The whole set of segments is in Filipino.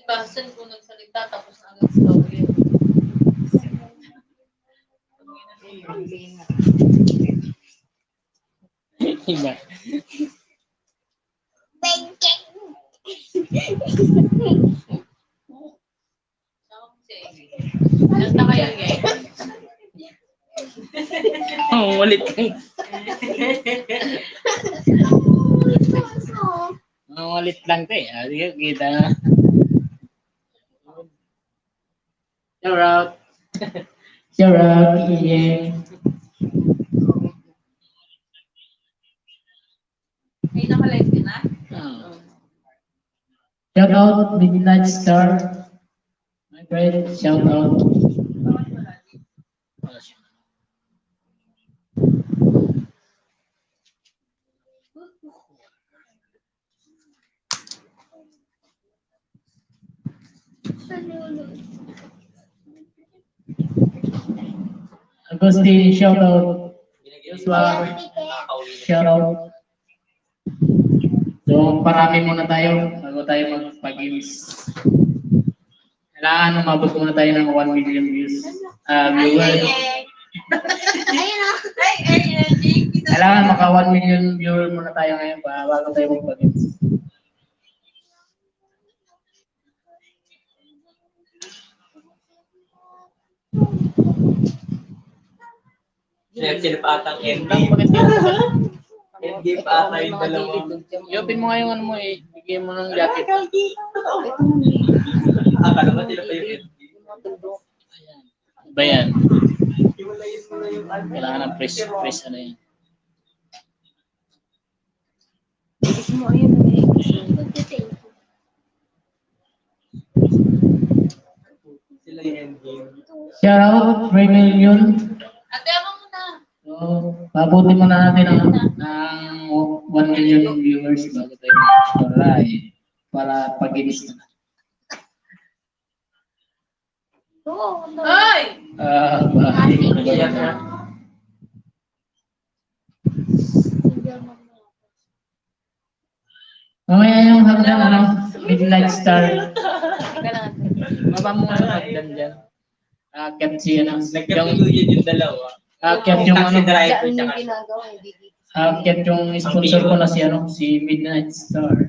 Bahasan kung nagsalita tapos agad story. Iba. Nanta kayo guys. Oh, ulit lang. Ulit lang to eh. Sige, kita na. Shout out. Shout out, yeah. May nakalive ka na? Shout out, Midnight Star. My friend, shout out. Agustin, shout out. Joshua, shout out. So, parami muna tayo bago tayo magpag-games. Kailangan umabot muna tayo ng 1 million views. Viewers. Kailangan maka 1 million viewer muna tayo ngayon bago tayo magpag-games. Sila pa atang endgame. Endgame pa ata yung dalawa. I-open mo nga yung ano mo eh. Bigyan mo ng jacket. Akala ba sila pa yung endgame? Iba yan. Hiwalayin mo na yung ano. Kailangan ng press ano yan. Sila yung endgame. Shout out, 3 million. Ate, ako muna. So, pabuti muna natin ng 1 million viewers bago tayo para pag-games na. Hoy! Iyan na. Mamaya yung hagdan, ano, Midnight Star. Baba mo nga yung hagdan dyan. Akyat si, ano, Nagkatuluyan yung dalawa. akyat yung, ano, Taxi driver tsaka akyat yung sponsor ko na si, ano, si Midnight Star.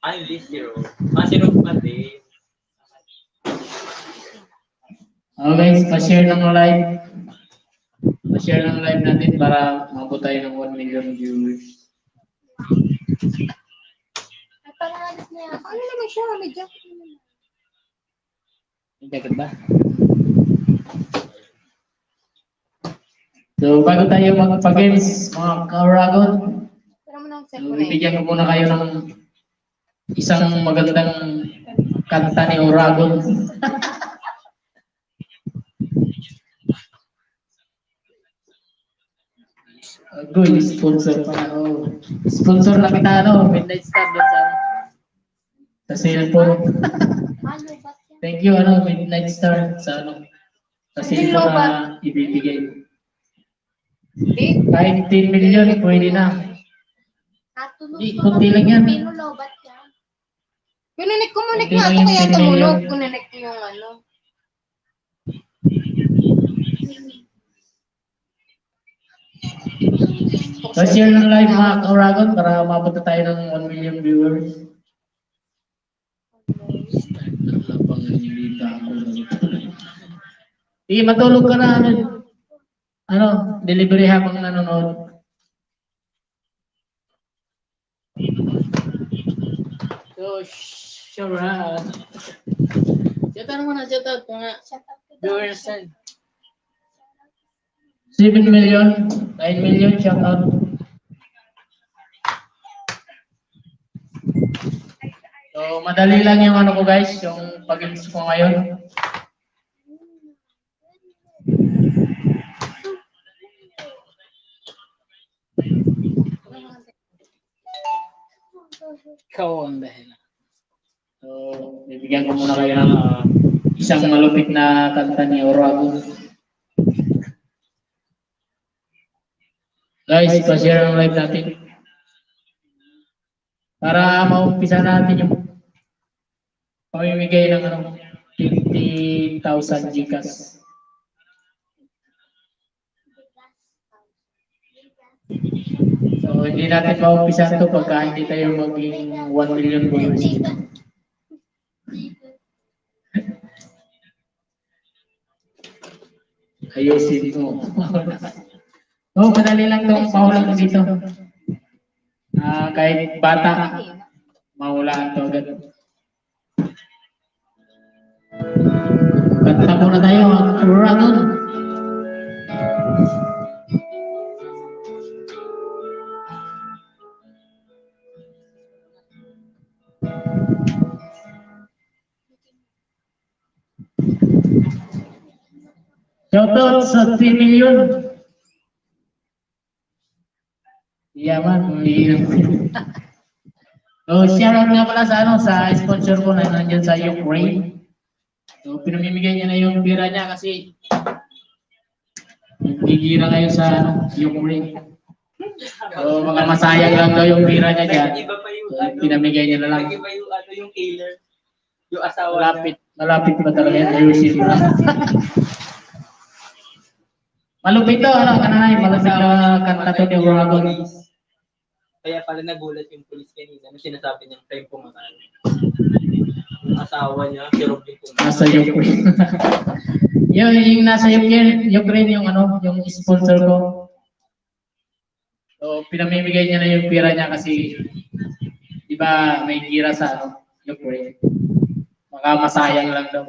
hindi zero. Si Rob pati. Okay, pa-share ng live. Pa-share ng live natin para mabot tayo ng 1 million viewers. Ano naman siya? May jacket naman. May jacket ba? So, bago tayo magpa-games, mga ka-Oragon, Tara mo ng so, cellphone eh. bibigyan ko muna kayo ng isang magandang kanta ni Oragon. Good, sponsor pa na. Oh. Sponsor na kita, ano, Midnight Star doon sa cellphone. Ano ba? Thank you, ano, Midnight Star sa, ano, sa cellphone na ibibigay. Kahit 10 million, pwede na. Di, kunti lang yan. Pinulobat ka. Kuninik nga Hindi ako lang yung kaya pinili tumulog. yun. Kuninik ko yung ano. Pa-share ng live mga ka-Oragon para umabot na tayo ng 1 million viewers. Sige, matulog ka na. Ano, delivery habang nanonood. So, sure ha. Shout out muna, shout out mga viewers. 7 million, 9 million, shout out. So, madali lang yung ano ko guys, yung pag-games ko ngayon. Ikaw ang dahilan. So, bibigyan ko muna kayo ng isang malupit na kanta ni Oragon. Guys, pa-share ang live natin. Para maumpisa natin yung pamimigay ng ano, 50,000 GCash. So, hindi natin maumpisa ito pagka hindi tayo maging 1 million viewers. Ayusin mo. Oh, madali lang itong mahulang dito. Kahit bata, mahulaan ito agad. Kanta muna tayo, Dragon. Shoutout sa 3 million. Yaman, so, shoutout nga pala sa sa sponsor ko na nandiyan sa Ukraine. So, pinamimigay niya na yung pira niya kasi gigira ngayon sa Ukraine. So, mga masayang lang daw yung pira niya dyan. Iba pa yung So, pinamigay niya na lang. Iba yung yung killer. Yung asawa Malapit pa talaga yan. Ayusin mo lang. Malupit to, kanay, malupit na kanta to ni Dragon. Kaya pala nagulat yung police kanina na sinasabi niyang time pumatay. Yung asawa niya, si Robin po. Nasa Ukraine. yung nasa Ukraine, yung yung sponsor ko. So, pinamimigay niya na yung pira niya kasi di ba may gira sa Ukraine. Baka masayang lang daw.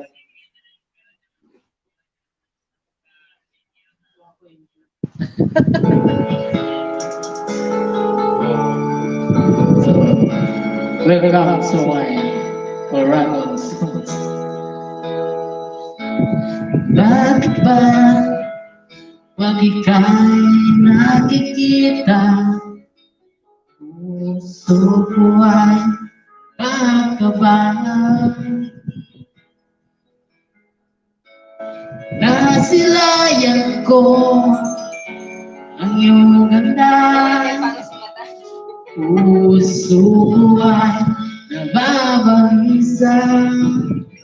Welcome to my Dragon. Bakit ba wag ika'y nakikita? Puso ko ay kakabahan. Nasilayan ko ang iyong ganda. Puso ko ay nababalisa.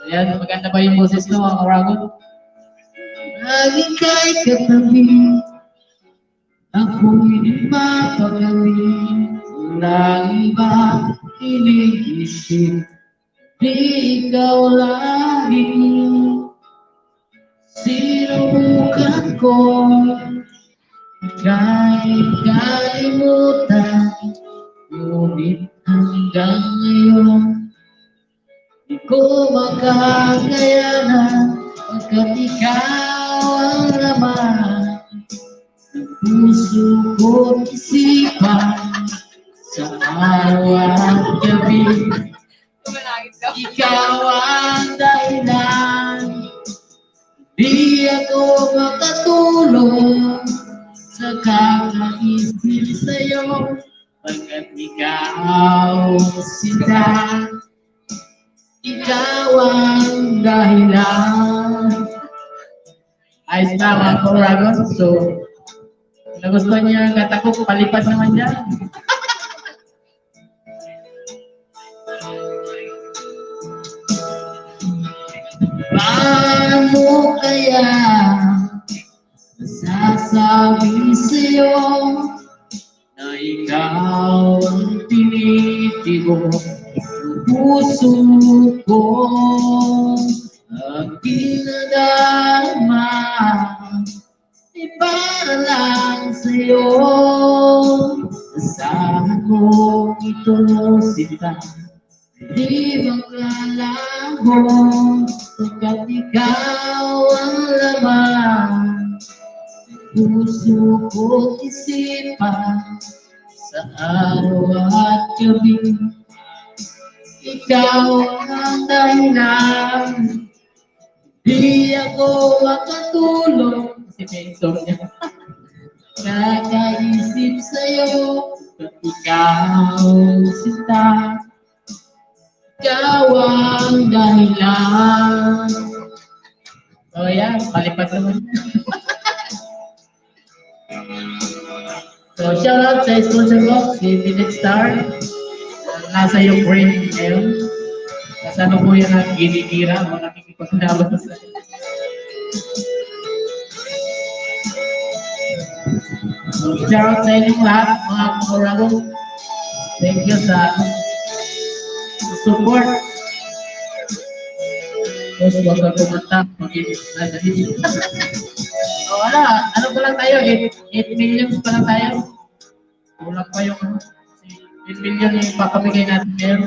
Ayan, maganda ba yung boses ko, mga Dragon? Lagi kay katabi, ako'y di mapagawi. Walang iba iniisip, di ikaw lagi. Sinubukan ko, ika'y kalimutan. Ngunit hanggang ngayon, di ko makakayanan. Pagkat ikaw ang laman ng puso ko't isipan. Sa araw at gabi, ikaw ang dahilan. Di ako makatulog sa kakaisip sa'yo. Pagkat ikaw sinta, ikaw ang dahilan. Ayos na mga Dragon. So, nagustuhan niya ang kata ko, palipad naman dyan. Paano kaya masasabi sa'yo na ikaw ang tinitibo ng puso ko? Ang dinadama ay para lang sa'yo. Asahan mo ito, sinta, di maglalabo. Pagkat ikaw ang laman ng puso ko't isipan. Sa araw at gabi, ikaw ang dahilan. Di ako makatulog kasi may song niya. Kakaisip sa'yo, pagkat ikaw sinta, ikaw ang dahilan. So yan, palipad naman. So shout out sa sponsor ko, si Philip Star. nasa Ukraine ngayon. Nasa lukuyan ng ginitira, mga nakikipaglaban sa... So, shout out sa inyong lahat, mga Korago. Thank you sa support. Tapos huwag ka kumanta, mag-ibig. O wala, ano pa lang tayo, 8 million pa lang tayo. Kulang pa yung 8 million yung papamigay natin ngayon.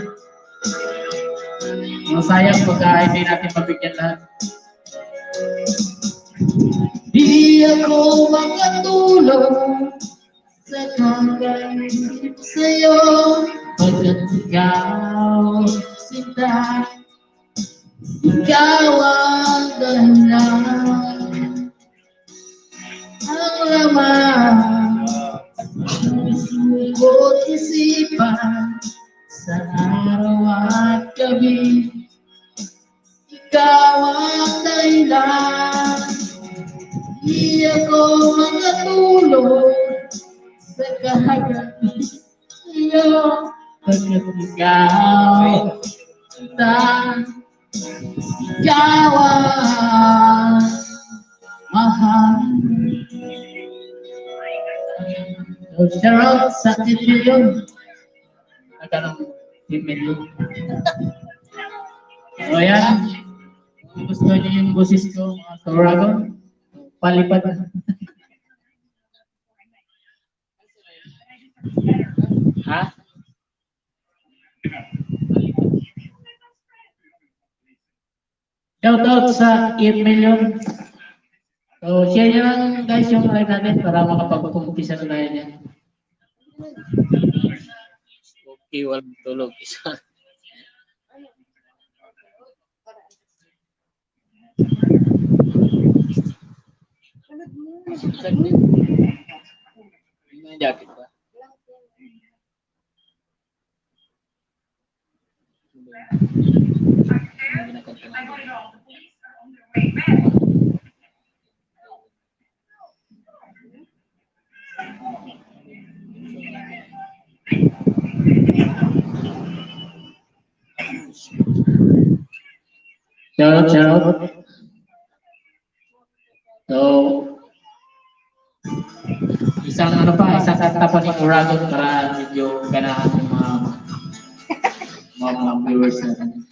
Masayang pagka hindi natin mabigyan lahat. Di ako makatulong sa kakaisip sa'yo pagkat ikaw sinta. Ikaw ang dahilan, ang laman sumukot isipan sa araw at gabi. Ikaw ang dahilan, di ako makatulog sa kahagatin iyo pagkat ikaw ikaw ang mahal. So, shout out sa 10 million. Nagkanong 10 million. So, yan. Kung gusto niyo yung boses ko, mga Korago, palipad na. Ha? Shout out sa 8 million. So, share nyo lang guys yung live natin para makapag-umpisa na tayo niyan. Okay, walang tulog. Isa. Saglit. May jacket ba? Shout out. So, isang kanta pa ni Korago para medyo ganahan yung mga viewers natin.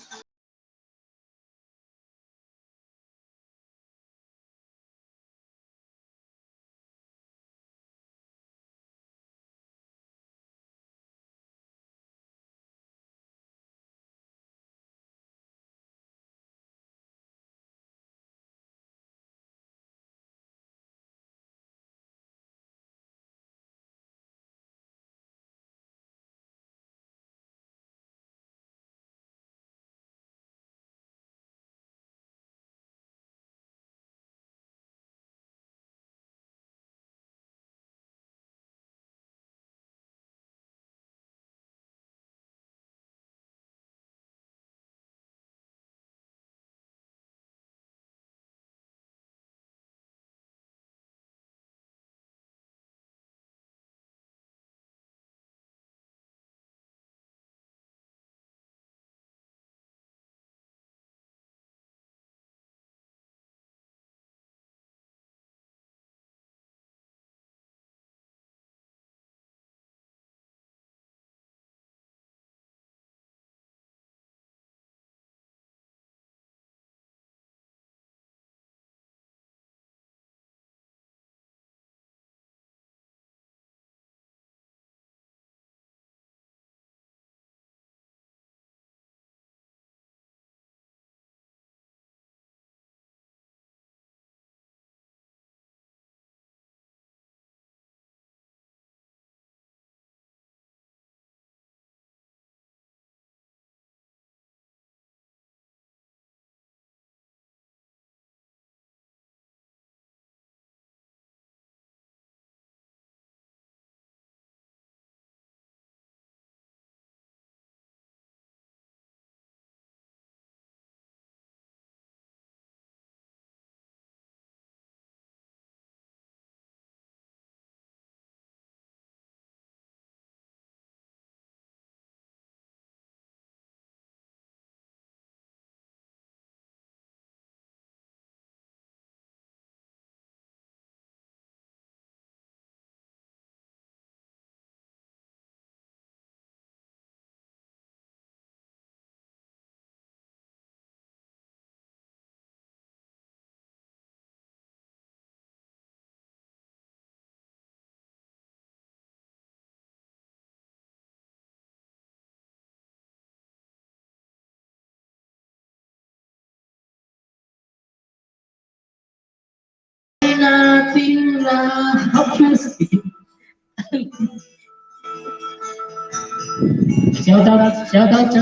ating lahat. Shout out.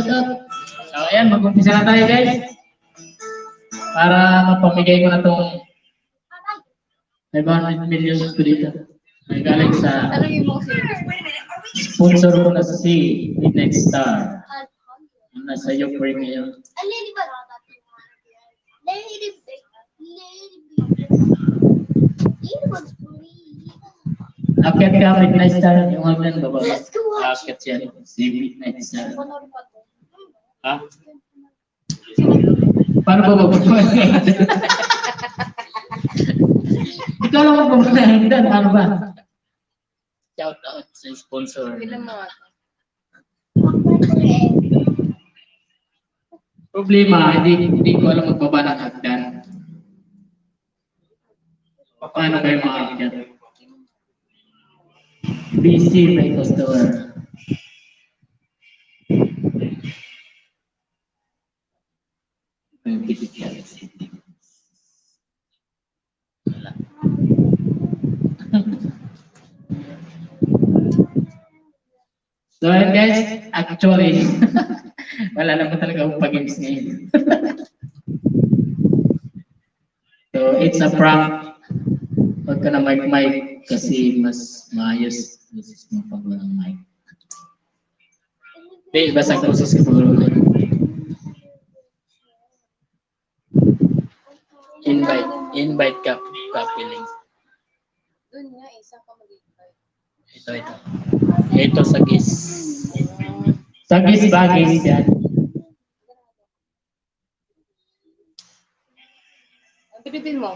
So ayan, mag-umpisa na tayo guys. Para mapamigay ko na itong 500 million ko dito. Ay galing sa Ano yung mga sila? sponsor ko na si Midnight Star. Nasa Ukraine ngayon. Lady ba? Lady Big. Akit ka Midnight Star, yung hanggang baba. Let's go watch. Akit yan, si Midnight Star. Ha? Paano ba magpapagawa? Ikaw lang magpapagawa. Paano ba? Shout out sa sponsor. Bilang mga Problema, hindi ko alam magbaba ng hagdan. Paano kayo makakit? Busy by customer. Wala. So guys, actually, wala naman talaga akong pag-games ngayon. So it's a prank. Huwag ka na mic kasi mas maayos. Boses mo pag walang mic. Hindi, basta boses ko puro. Invite ka, link. Doon nga, isang ka mag-invite. Ito. Ito sa gis. Sa gis bagis yan. Ang pilitin mo.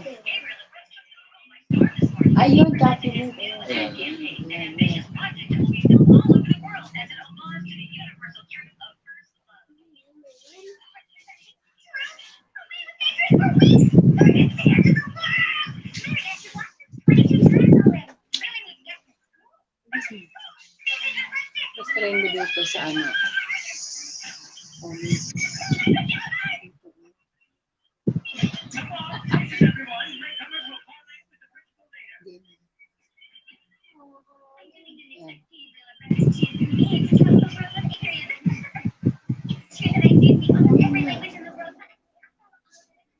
Ayun, copy mo. Mas friend mo dito sa ano.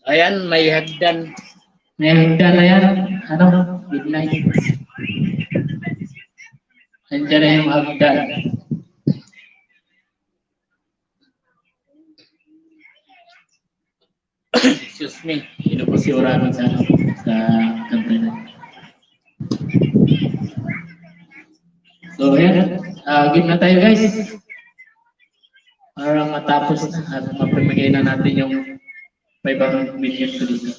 Ayan, may hagdan. May hagdan na yan. Ano? Midnight. Nandiyan na yung hagdan. Excuse me. Ito po si Oragon sa country na. So, ayan. Game na tayo guys. Para matapos na at mapamigay na natin yung 500 million ko dito.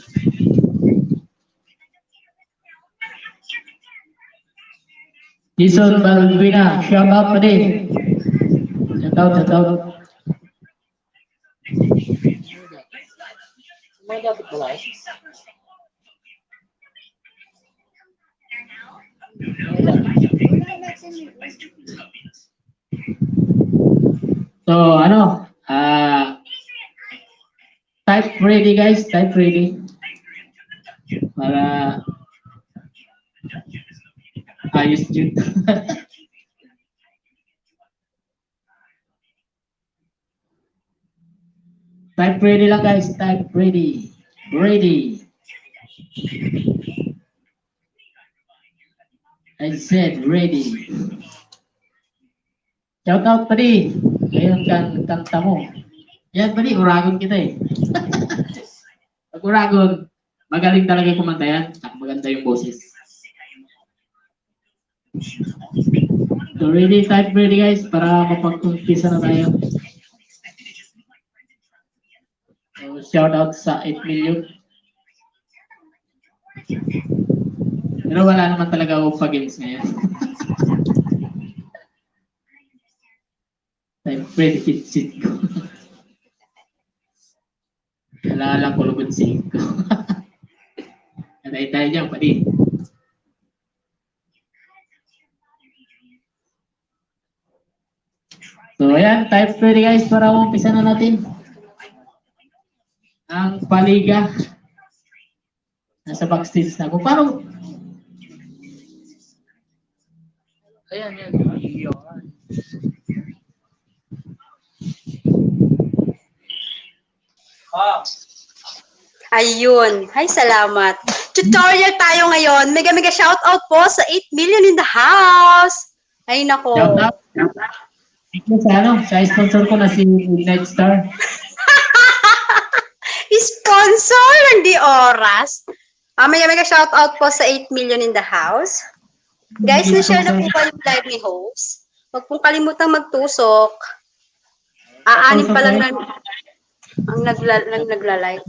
Jason Balbina, shout out pa din. Shout out. May dapat ba guys? So, ano? Type ready guys, type ready. Para ayos yun. Type ready lang guys, type ready. Ready. I said ready. Shout out padi. Ngayon kanta mo. Yan padi, uragon kita eh. Pag uragon, magaling talaga kumanta yan. Maganda yung boses. So ready, type ready guys para mapag-umpisa na tayo. So, shout out sa 8 million. Pero wala naman talaga ako pag-games ngayon. Type ready, kitsit ko. Alala ko lugod 5. Natay tayo dyan, pati. So, ayan, type ready guys para umpisa na natin ang paliga. Nasa backstage na ako. Paano? Ayan, yan. Ayun. Ah, Ayun. Ay, salamat. Tutorial tayo ngayon. Mega mega shoutout po sa 8 million in the house. Ay, nako. Shout out. Ito sa sponsor ko na si Night Star. Sponsor, hindi oras. Mega mega shoutout po sa 8 million in the house. Guys, na-share na po ba yung live ni host? Huwag pong kalimutang magtusok. Aanin pa lang ang nagla-like.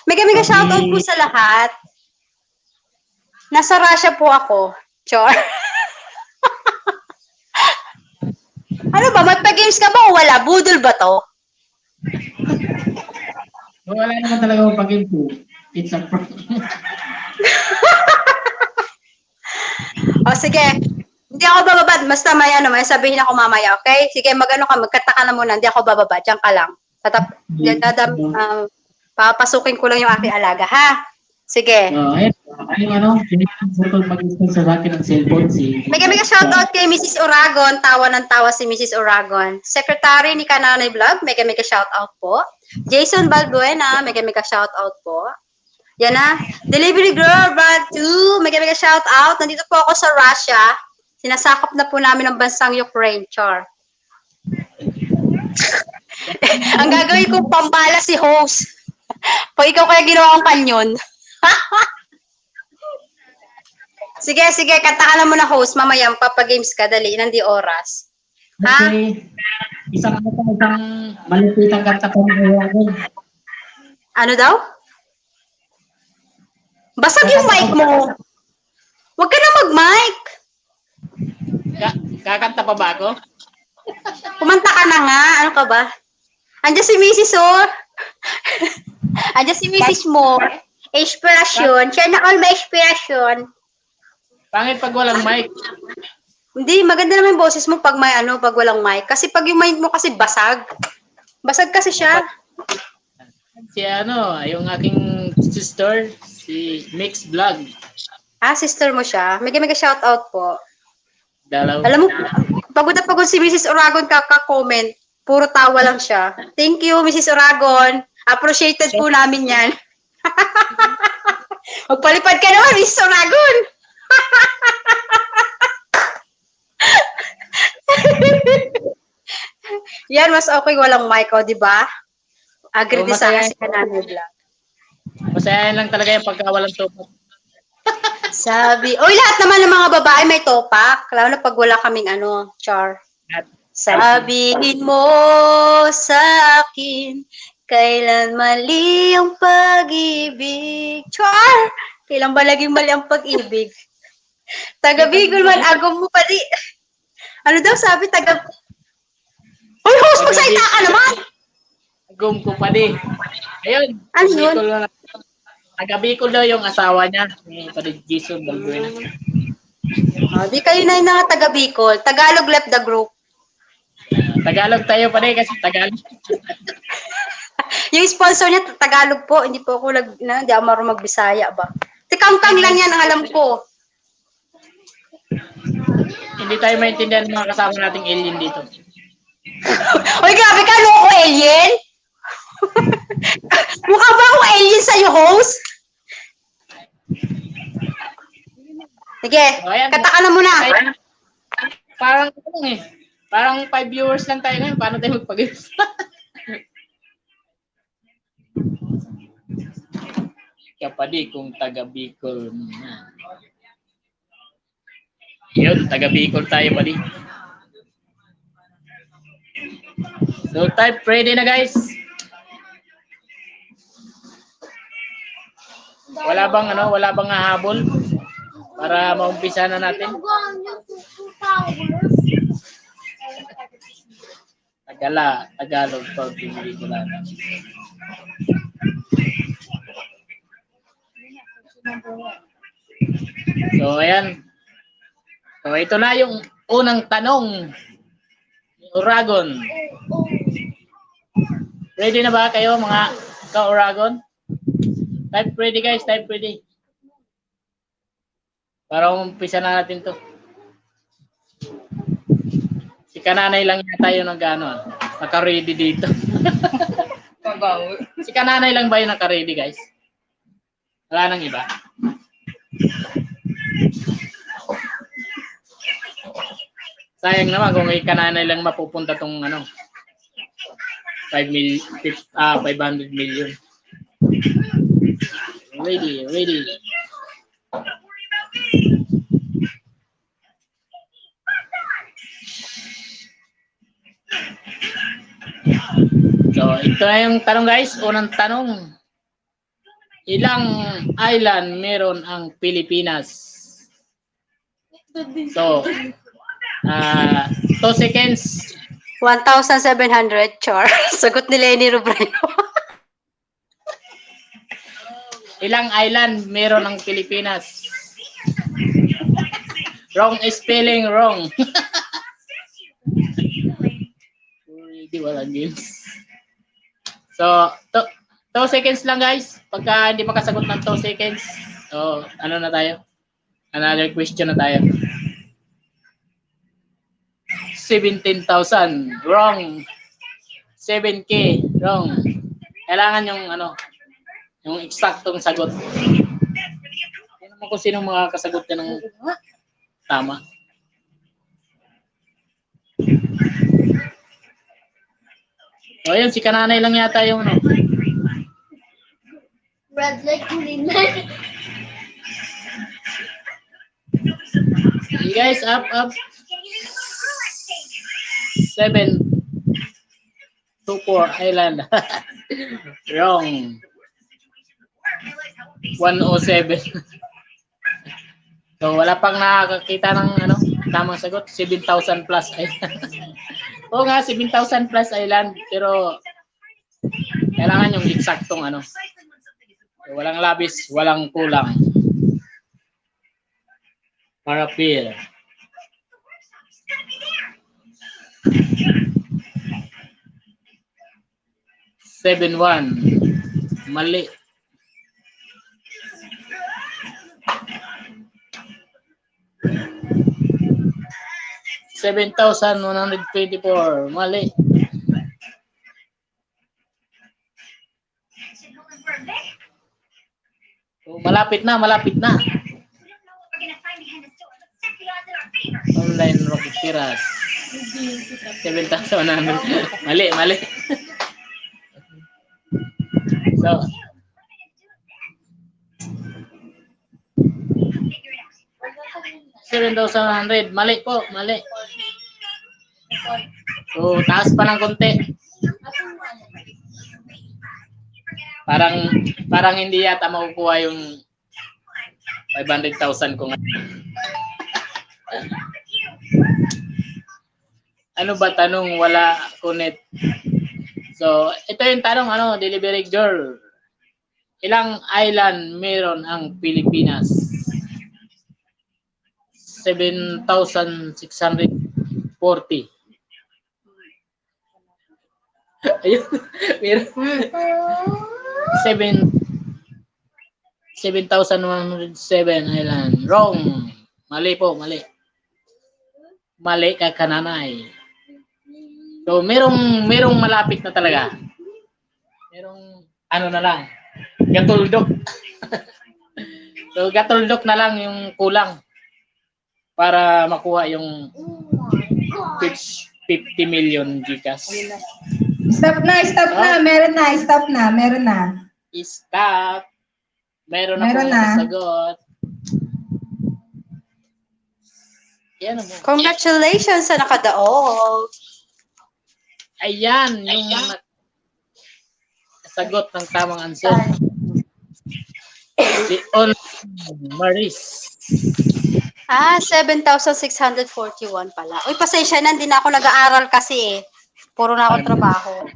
Mega mega shoutout po sa lahat. Nasa Russia po ako. Chor. Ano ba? Magpa-games ka ba o wala? Budol ba to? Wala naman talaga akong pag-info. It's a pro. O sige. Hindi ako bababa. Basta may sabihin ako mamaya, okay? Sige, magkata ka na muna. Hindi ako bababa. Diyan ka lang. Papasukin ko lang yung aking alaga, ha? Sige. Ayun, mag-sponsor sa akin ng cellphone si... Mega mega shoutout kay Mrs. Oragon. Tawa ng tawa si Mrs. Oragon. Secretary ni Kananay Vlog. Mega mega shoutout po. Jason Balbuena. Mega mega shoutout po. Yan na. Delivery Girl Brand 2. Mega mega shoutout. Nandito po ako sa Russia. Sinasakop na po namin ang bansang Ukraine. Char. Ang gagawin kong pambala si host. Pag ikaw kaya ginawa kong kanyon. Sige, kanta ka na muna host. Mamaya, papagames ka. Dali, nandi oras. Ha? Okay. Isang malupitang kanta ko ng Ano daw? Basag yung mic mo. Huwag ka na mag-mic. Kakanta pa ba ako? Kumanta ka na nga. Ano ka ba? Andiyan si Mrs. Andiyan si Mrs. mo. Inspirasyon. Siya na all may inspirasyon. Pangit pag walang mic. Hindi, maganda naman yung boses mo pag pag walang mic. Kasi pag yung mic mo kasi basag. Basag kasi siya. Si yung aking sister, si Mix Vlog. Sister mo siya. Mega mega shoutout po. Dalaw. Alam mo, pagod na pagod si Mrs. Oragon kaka-comment. Puro tawa lang siya. Thank you, Mrs. Oragon. Appreciated po namin yan. Magpalipad ka naman, Mrs. Oragon. Yan, mas okay walang mic, di ba? Agree din sa si Kananay Vlog. Masayahin lang talaga yung pagka walang topak. Sabi, lahat naman ng mga babae may topak. Lalo na pag wala kaming char. Sabihin mo sa akin, kailan mali ang pag-ibig. Char! Kailan ba laging mali ang pag-ibig? Taga-Bicol man, agom mo pa di. Ano daw sabi, Uy, host, magsalita ka naman! Agom ko pa di. Ayun. Ano yun? Taga-Bicol daw yung asawa niya. Yung Jason Balbuena. Di kayo na yung taga-Bicol. Tagalog left the group. Tagalog tayo pa rin kasi Tagalog. Yung sponsor niya, Tagalog po. Hindi po ako hindi ako marunong mag-Bisaya ba? Tikangkang lang yan ang alam ko. Hindi tayo maintindihan ng mga kasama nating alien dito. Uy, grabe ka, loko alien? Mukha ba akong alien sa'yo, host? Sige, kata ka na muna. Parang parang 5 viewers lang tayo ngayon. Paano tayo magpag-guess? Kapadi kung taga-Bicol. Yun, taga-Bicol tayo, padi. So, type ready na, guys. Wala bang hahabol para maumpisa na natin? Tagalog pag pinili ko lang. So, ayan. So, ito na yung unang tanong ni Oragon. Ready na ba kayo, mga ka-Oragon? Type ready, guys. Type ready. Para umpisa na natin to. Si Kananay lang yata yung nag-ano, naka-ready dito. Pabawi. Si Kananay lang ba yung naka-ready, guys? Wala nang iba? Sayang naman kung kay Kananay lang mapupunta tong ano, 500 million. Ready. So, ito na yung tanong, guys. Unang tanong. Ilang island meron ang Pilipinas? So, 2 seconds. 1,700, Char. Sagot ni Lenny Robredo. Ilang island meron ang Pilipinas? Wrong spelling, wrong. Hindi, walang games. So, 2 seconds lang, guys. Pagka hindi makasagot ng 2 seconds, so, ano na tayo? Another question na tayo. 17,000. Wrong. 7K. Wrong. Kailangan yung ano, yung eksaktong sagot. Hindi naman kung sino makakasagot na ng tama. O yun, si Kananay lang yata yung ano. Red light, green light. You guys, up. 7. 2-4 island. Wrong. 107. So, wala pang nakakakita ng ano, tamang sagot. 7,000 plus island. Oo nga, 7,000 plus island. Pero, kailangan yung eksaktong ano. Walang labis, walang kulang. Para fair. 7-1. Mali. $7,124. Mali. So, malapit na. Online rocket tiras. 7,100. Mali. So, $7,100. Mali po. So, taas pa ng konti. Parang hindi yata makukuha yung 500,000 ko nga. Ano ba tanong? Wala connect. So, ito yung tanong, delivery girl. Ilang island meron ang Pilipinas? 7,640. Ayun, meron. 7,107 island. Wrong. Mali po. Mali ka, Kananay. So, merong malapit na talaga. Merong na lang. Gatuldok. So, gatuldok na lang yung kulang para makuha yung 50 million Gcash. Stop na. Meron na. Stop. Meron na sagot. Yan mo. Congratulations sa nakadaog. Ayan, yung sagot ng tamang answer. Si On Maris. 7,641 pala. Uy, pasensya na, hindi na ako nag-aaral kasi eh. Puro na ako trabaho.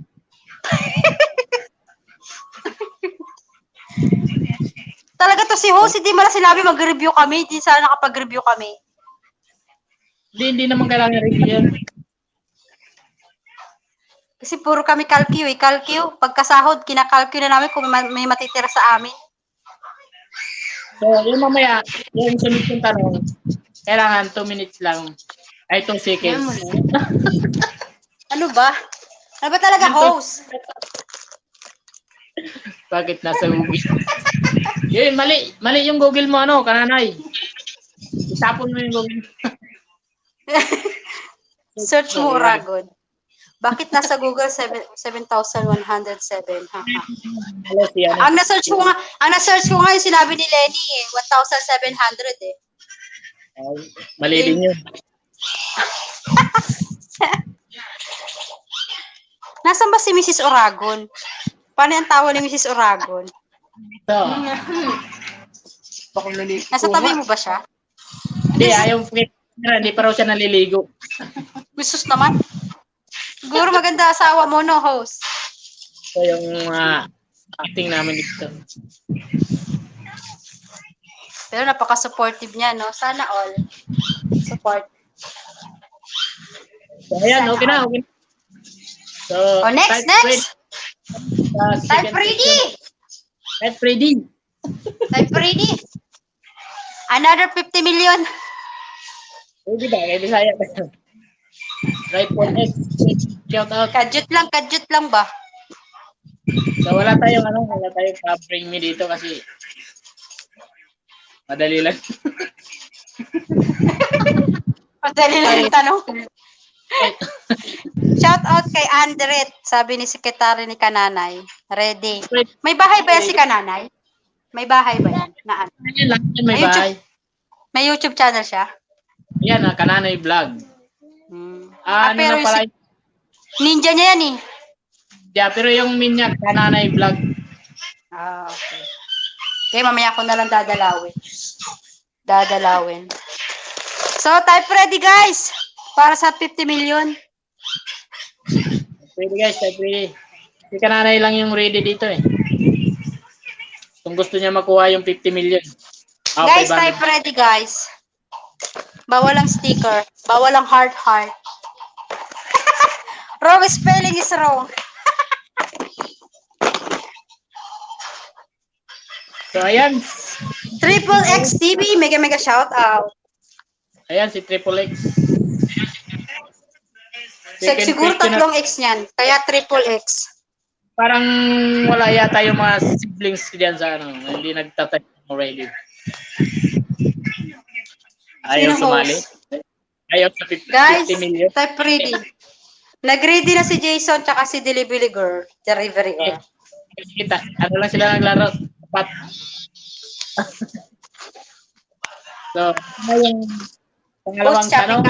Talaga to si host, hindi mo na sinabi mag-review kami. Hindi sana nakapag-review kami. Hindi naman kailangan review yan. Kasi puro kami kalkyo eh. Kalkyo, pagkasahod, kinakalkyo na namin kung may matitira sa amin. So, yung mamaya, yung sunod kong tanong, kailangan 2 minutes lang. Ay, 2 Yan mo seconds. na. Ano ba? Ano ba talaga host? Bakit nasa Google? Yun, mali. Mali yung Google mo, ano, kananay. Itapon mo yung Google. Search mo Uragon. Bakit nasa Google 7,107? Alas yan. Ang na-search ko nga yung sinabi ni Lenny eh, 1,700 eh. Mali din yun. Nasaan ba si Mrs. Uragon? Paano yung tawa ni Mrs. Uragon? Ito. Nasa tabi mo ba siya? Hindi, ayaw. Hindi pa raw siya naliligo. Gusto naman. Siguro maganda asawa mo, no, host? So, yung acting namin dito. Pero napaka-supportive niya, no? Sana all. Support. So, ayan, okay na. So, Oh, next. Type ready. Type ready. Type ready. Another 50 million. Pwede ba? Kaya Bisaya ba? Right for X. Shout out. Kadyot lang ba? So, wala tayong bring me dito kasi madali lang. Madali lang yung tanong. Shout out kay Andret, sabi ni sekretary ni Kananay. Ready. May bahay ba yan si Kananay? May bahay ba yan? Na ano? Yan lang, may bahay. May YouTube channel siya? Yan, Kananay Vlog. Ano pero na pala? Ninja niya yan eh. Yeah, pero yung minyak, Kananay Vlog. Okay. Okay, mamaya ko na lang dadalawin. So, type ready guys. Para sa 50 million. Pwede guys, type ready. Si Kananay lang yung ready dito eh. Kung gusto niya makuha yung 50 million. Guys, type ready guys. Bawal ang sticker. Bawal ang heart. Wrong spelling is wrong. So, ayan. Triple X TV, mega shout out. Ayan, si Triple X. Siguro tatlong X niyan, kaya triple X. Parang wala yata yung mga siblings diyan sa hindi nagtatype already. Ayaw sumali. Ayaw sa 50 Guys, million. type ready. Nag-ready na si Jason tsaka si Delivery Girl. Delivery Girl. Kita, ano lang sila naglaro. Pat. So, ano yung pangalawang tanong?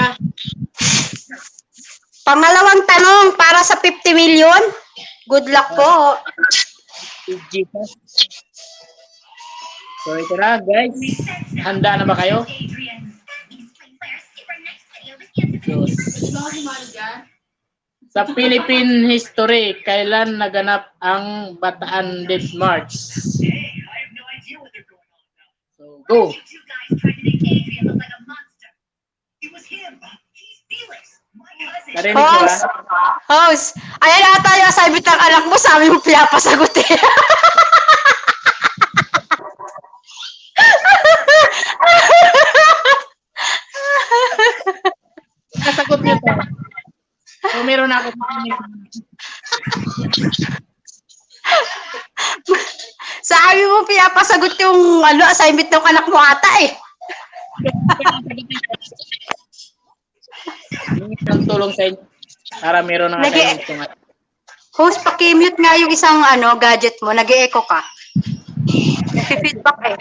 Pangalawang tanong, para sa 50 million. Good luck po. So, ito na, guys. Handa na ba kayo? So, sa Philippine history, kailan naganap ang Bataan Death March? So, go. Narinig mo ba? Host, ayan ata yung assignment ng anak mo, sabi mo pinapasagot eh. Nasagot niyo to. So, meron ako. Sabi mo pinapasagot yung assignment ng anak mo ata eh. Ang tulong sa inyo para meron ng assignment. Host, paki-mute nga yung isang gadget mo, nag-e-echo ka. Nag-feedback eh.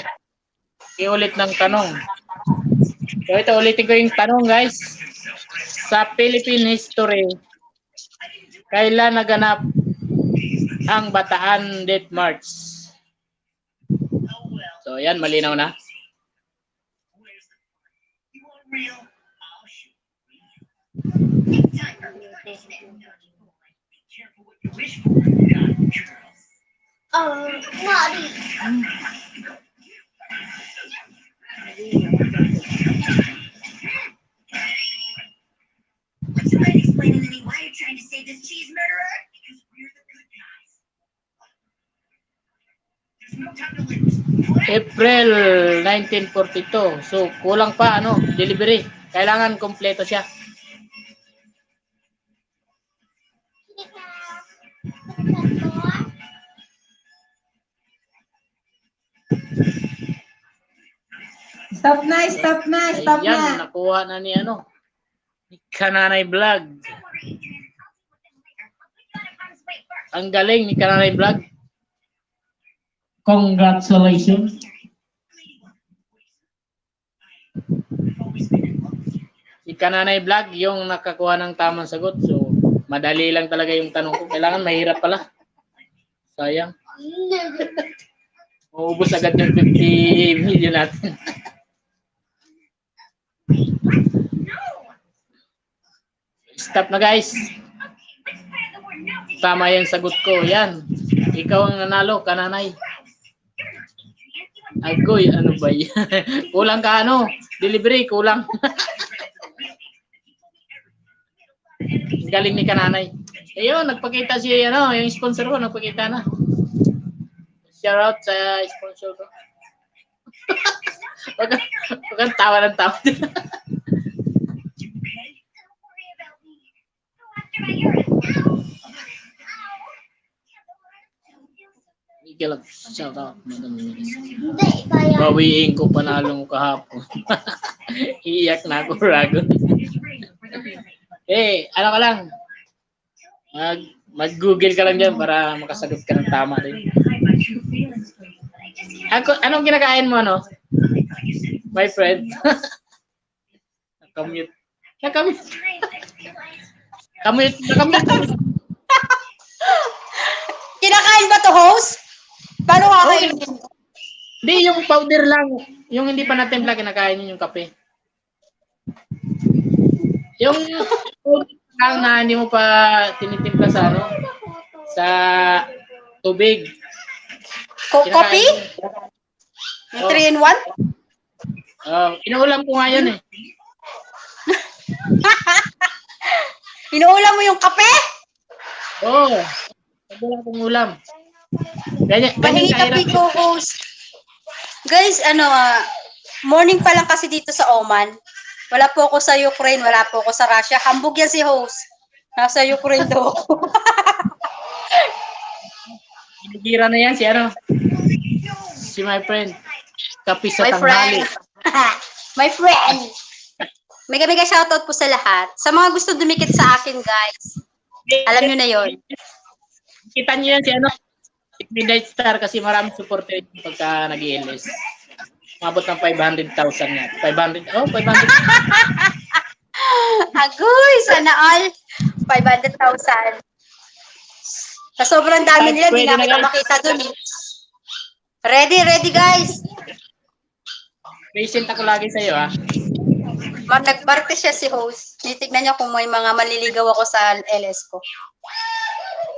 Iulit ng tanong. So ito, ulitin ko yung tanong guys. Sa Philippine history, kailan naganap ang Bataan Death March? So yan, malinaw na. Would you mind explaining to me why you're trying to save this cheese murderer? Because we're the good guys. There's no time to lose. April 1942. So, kulang pa, delivery. Kailangan kompleto siya. Stop na, stop na, stop Ayan, na. nakuha na ni ni Kananay Vlog. Ang galing ni Kananay Vlog. Congratulations. Si Kananay Vlog yung nakakuha ng tamang sagot. So, madali lang talaga yung tanong ko. Kailangan mahirap pala. Sayang. Maubos agad yung 50 million natin. Stop na guys. Tama yung sagot ko. Yan. Ikaw ang nanalo, Kananay. Agoy, ano ba yan? Kulang ka delivery, kulang. Galing ni Kananay. Ayun, nagpakita yung sponsor ko, nagpakita na. Shout out sa sponsor ko. Wag kang tawa ng tawa. Ikilag, shout out. Bawiin ko panalo mo kahapon. Iiyak na ako, Ragon. Ano ka lang? Mag-google ka lang dyan para makasagot ka ng tama rin. Anong kinakain mo, my friend? Nakamute. Kinakain ba to, host? Paano kakainin? Hindi, yung powder lang. Yung hindi pa natimpla, kinakain yung kape. Yung powder lang na hindi mo pa tinitimpla sa tubig. Coffee? Yung 3-in-1? Inuulam ko nga yun eh. Inuulam mo yung kape? Oo. Wala akong ulam. Ganyan Pahingi kape ko, host. Guys, morning pa lang kasi dito sa Oman. Wala po ako sa Ukraine, wala po ako sa Russia. Hambog yan si host. Nasa Ukraine daw ako. Inigira na yan si my friend. Kapi sa My tanghali. friend. My friend. Mega shoutout po sa lahat. Sa mga gusto dumikit sa akin, guys. Alam nyo na yon. Kita niyo yan si Midnight Star kasi maraming supporter pagka nag-ILS. Mabot ng 500,000 nga. 500. Agoy, sana all. 500,000. Sa sobrang dami nila, di namin makita dun eh. Ready guys. Patient ako lagi sa'yo Nagbarte siya si host. Titignan niya kung may mga maliligaw ako sa LS ko.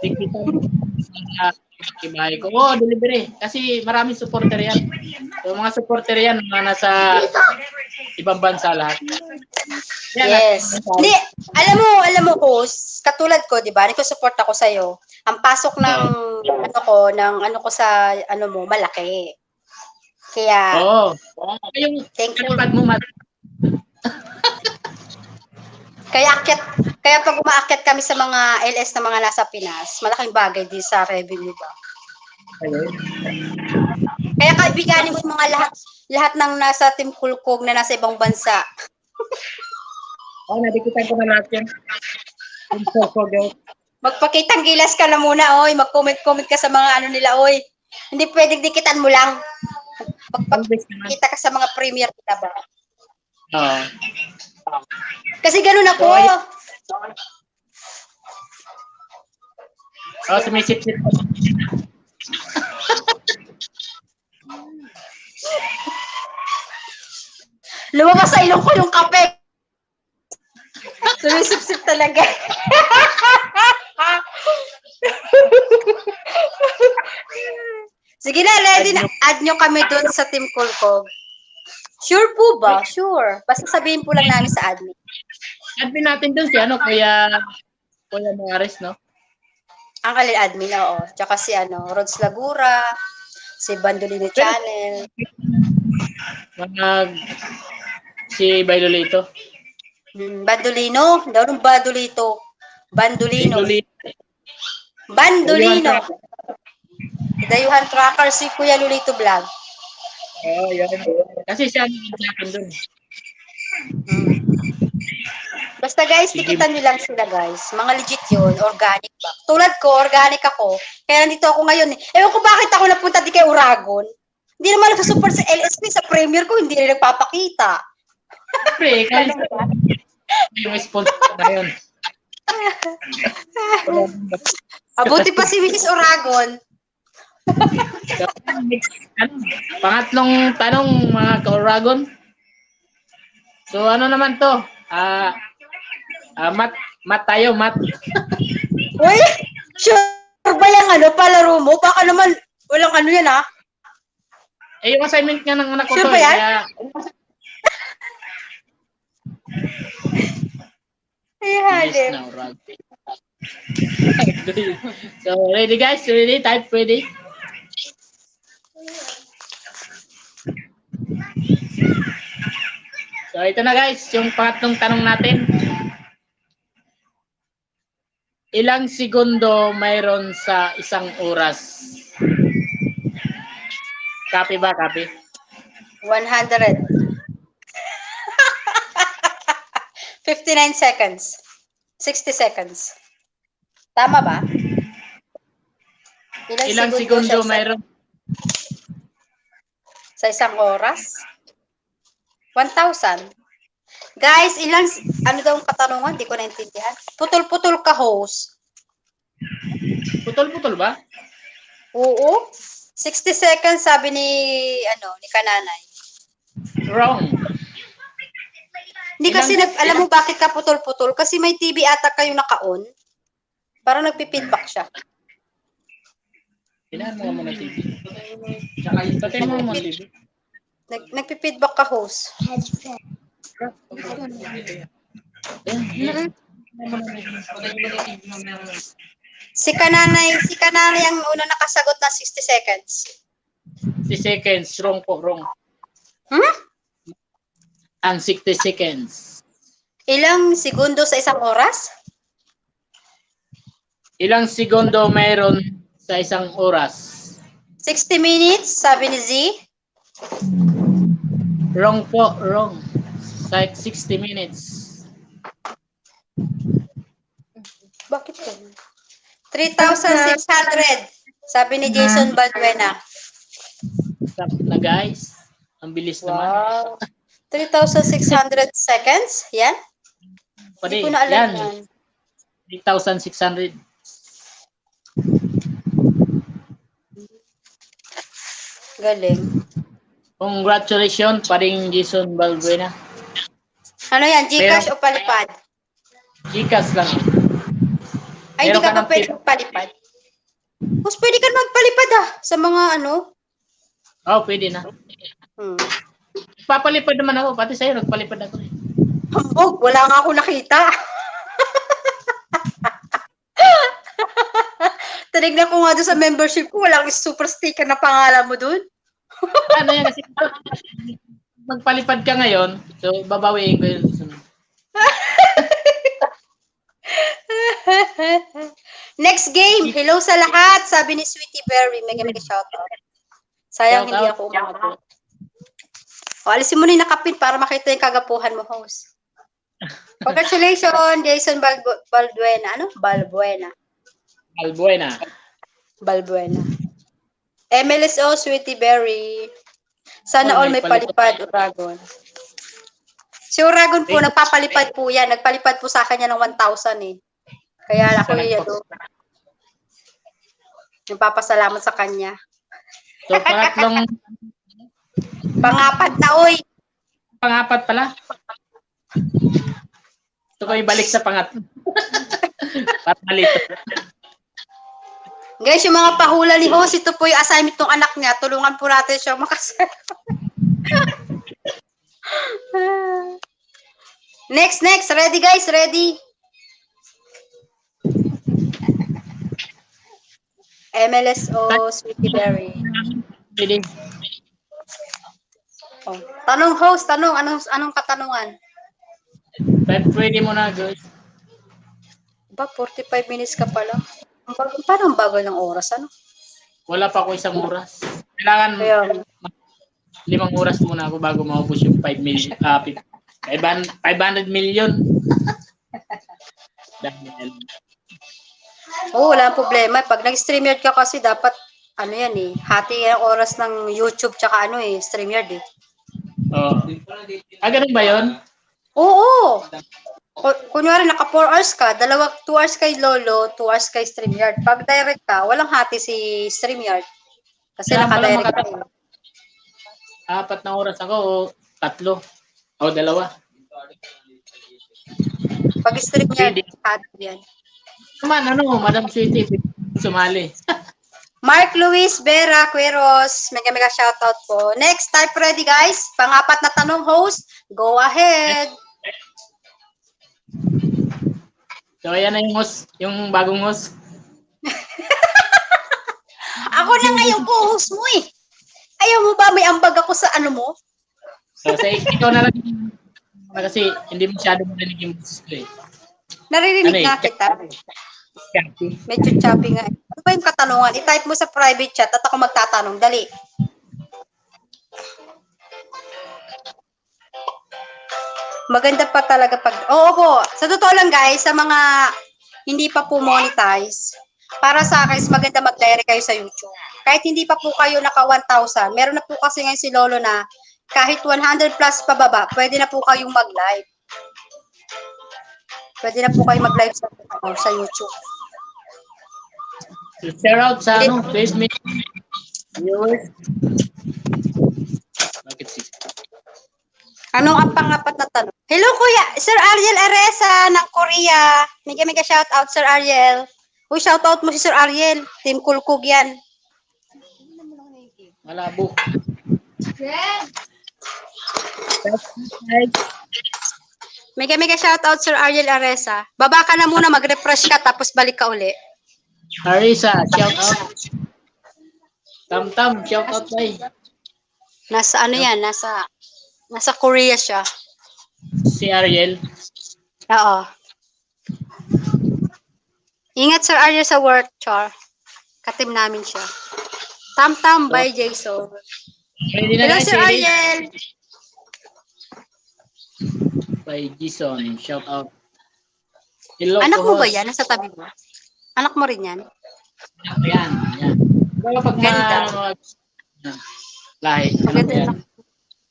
Tignan ibahay ko. Delivery. Kasi maraming supporter yan. So, mga supporter yan, mga nasa ibang bansa lahat. Yan, Yes. Hindi, alam mo host, katulad ko, 'di ba? Nagko-support ako sa iyo. Ang pasok ng ano ko sa mo, malaki. Kaya yung thank you. mo Kaya pag umaakyat kami sa mga LS na mga nasa Pinas, malaking bagay din sa revenue ba. Kaya kaibiganin mo yung mga lahat ng nasa Team Kulkog na nasa ibang bansa. Nadikitan ko na lahat yan. Magpakitang gilas ka na muna, oy. Mag-comment ka sa mga nila, oy. Hindi pwedeng dikitan mo lang. Magpakita ka sa mga premier kita ba? Kasi ganun ako. Sumisip-sip. Lumabas sa ilong ko yung kape. Sumisip-sip talaga. Sige na, ready na. Add nyo kami doon sa Team Kulkog. Sure po ba? Sure. Basta sabihin po lang namin sa admin. Admin natin doon si Kuya Maris, no? Ang kalil admin, oo. Tsaka si Rods Lagura. Si Bandolino Channel. Si Bailolito. Bandolino? Daw Bandolito. Bandolino. Bandolino. Dayuhan Tracker si Kuya Lolito Vlog. Oo, yan. Kasi siya sa akin dun. Basta guys, tikitan nyo lang sila guys. Mga legit yun, organic ba? Tulad ko, organic ako. Kaya nandito ako ngayon eh. Ewan ko bakit ako napunta di kay Uragon. Hindi naman nagsusupport sa LSP, sa premier ko, hindi rin nagpapakita. Siyempre, kasi yung sponsor na yun. Abuti pa si Mrs. Uragon. Pangatlong tanong mga ka-Uragon. So ano naman to? Mat tayo, mat. Uy, sure ba yung palaro mo? Baka naman, walang yan ha? Eh, yung assignment nga ng anak ko Sure to. ba yan? Kaya, Ay, English halim. na, Uragon. So, ready guys? Ready? Type ready? So, ito na guys, yung pangatlong tanong natin. Ilang segundo mayroon sa isang oras? Copy ba? Copy? 100. 59 seconds. 60 seconds. Tama ba? Ilang segundo siya mayroon? sa isang oras? 1,000. Guys, ano daw ang katanungan? Hindi ko naintindihan. Putol-putol ka, host. Putol-putol ba? Oo. 60 seconds sabi ni Kananay. Wrong. Hindi kasi alam mo bakit ka putol-putol? Kasi may TV ata kayo naka-on. Parang nagpi-feedback siya. Kailangan mo muna TV. Patay mo muna TV. Nagpi-feedback ka, host. Si Kananay ang una nakasagot na 60 seconds. 60 seconds. Wrong po, wrong. Ang 60 seconds. Ilang segundo sa isang oras? Ilang segundo mayroon sa isang oras? 60 minutes, sabi ni Z. Wrong po, wrong. Like 60 minutes. Bakit ka? 3,600, sabi ni Jason Balduena. Stop na guys. Ang bilis naman. Wow. 3,600 seconds? Yan? Pwede, Hindi ko na alam yan. yan. 3,600. Galing. Congratulations, paring Jason Balbuena. Ano yan? Gcash o palipad? Gcash lang. Ay, hindi Meron ka ka pa ng pwede magpalipad. Mas pwede ka magpalipad sa mga Oh, pwede na. Hmm. Papalipad naman ako, pati sa'yo, nagpalipad ako. Hambog, wala nga ako nakita. Tinignan ko nga doon sa membership ko, walang super sticker na pangalan mo doon. Ano yan, kasi magpalipad ka ngayon, so babawiin ko yun. Next game, hello sa lahat, sabi ni Sweetie Berry, mega shoutout. Sayang hindi ako umabot. O, alisin mo na yung nakapin para makita yung kagapuhan mo, host. Congratulations, Jason Balbuena. Ano? Balbuena. MLSO, Sweetie Berry. Sana all may palipad, Uragon. Si Uragon po, nagpapalipad po yan. Nagpalipad po sa kanya ng 1,000 eh. Kaya ako yung nagpapasalamat sa kanya. So, pangatlong... Pangapat na, oy. Pangapat pala. Ito ko ibalik sa pangatlo. Para malito. Guys, yung mga pahula ni host, ito po yung assignment ng anak niya. Tulungan po natin siya makasal. Next. Ready guys, ready. MLSO, Sweetie Berry. Pwede. Oh. Tanong host, anong katanungan? Pwede mo na, guys. Ba, 45 minutes ka pala. Parang bago ng oras, ano? Wala pa ako isang oras. Kailangan Kaya, 5 oras muna ako bago maubos yung 5 million. 500 million. Dahil, wala ang problema. Pag nag-StreamYard ka kasi dapat, ano yan eh, hati ang oras ng YouTube tsaka StreamYard eh. ganun ba yun? Oo! Kunwari, naka 4 hours ka, 2 hours kay Lolo, 2 hours kay StreamYard. Pag direct ka, walang hati si StreamYard. Kasi Kailangan pala naka-direct ka. 4 na oras ako o 3 o 2. Pag StreamYard, hati yan. Naman, Madam Sweetie, sumali. Mark Luis Vera Cueros, mega shoutout po. Next, type ready guys. Pang-4 na tanong host, go ahead. So, ayan na yung host, yung bagong host. Ako na nga yung co-host mo eh. Ayaw mo ba may ambag ako sa ano mo? So, ikaw na lang kasi hindi masyado marinig yung host ko eh. Naririnig na kita. Medyo choppy nga. Ano ba yung katanungan? I-type mo sa private chat at ako magtatanong. Dali. Maganda pa talaga pag... Oo po. Sa totoo lang guys, sa mga hindi pa po monetize, para sa akin, maganda mag-direct kayo sa YouTube. Kahit hindi pa po kayo naka 1,000, meron na po kasi ngayon si Lolo na kahit 100 plus pababa, pwede na po kayong mag-live. Pwede na po kayo mag-live sa YouTube. Share out sa Facebook viewers. Bakit si? Ano ang pang-4 na tanong? Hello Kuya, Sir Ariel Aresa ng Korea. Mega shout out Sir Ariel. Uy, shout out mo si Sir Ariel. Team Kulkug yan. Malabo. Mega shout out Sir Ariel Aresa. Baba ka na muna, mag-refresh ka tapos balik ka uli. Arisa, shout out. Tam, shout out tay. Nasa ano yan, nasa Korea siya. Si Ariel. Oo. Ingat Sir Ariel sa work, Char. Katim namin siya. Tam by Jason. Ready na Hello guys, Sir ready? Ariel. By Jason, shout out. Hello, Anak mo ba co-host. yan? Nasa tabi mo? Anak mo rin yan? Yan. Kaya pag Ganda. lahi. Maganda yan. na.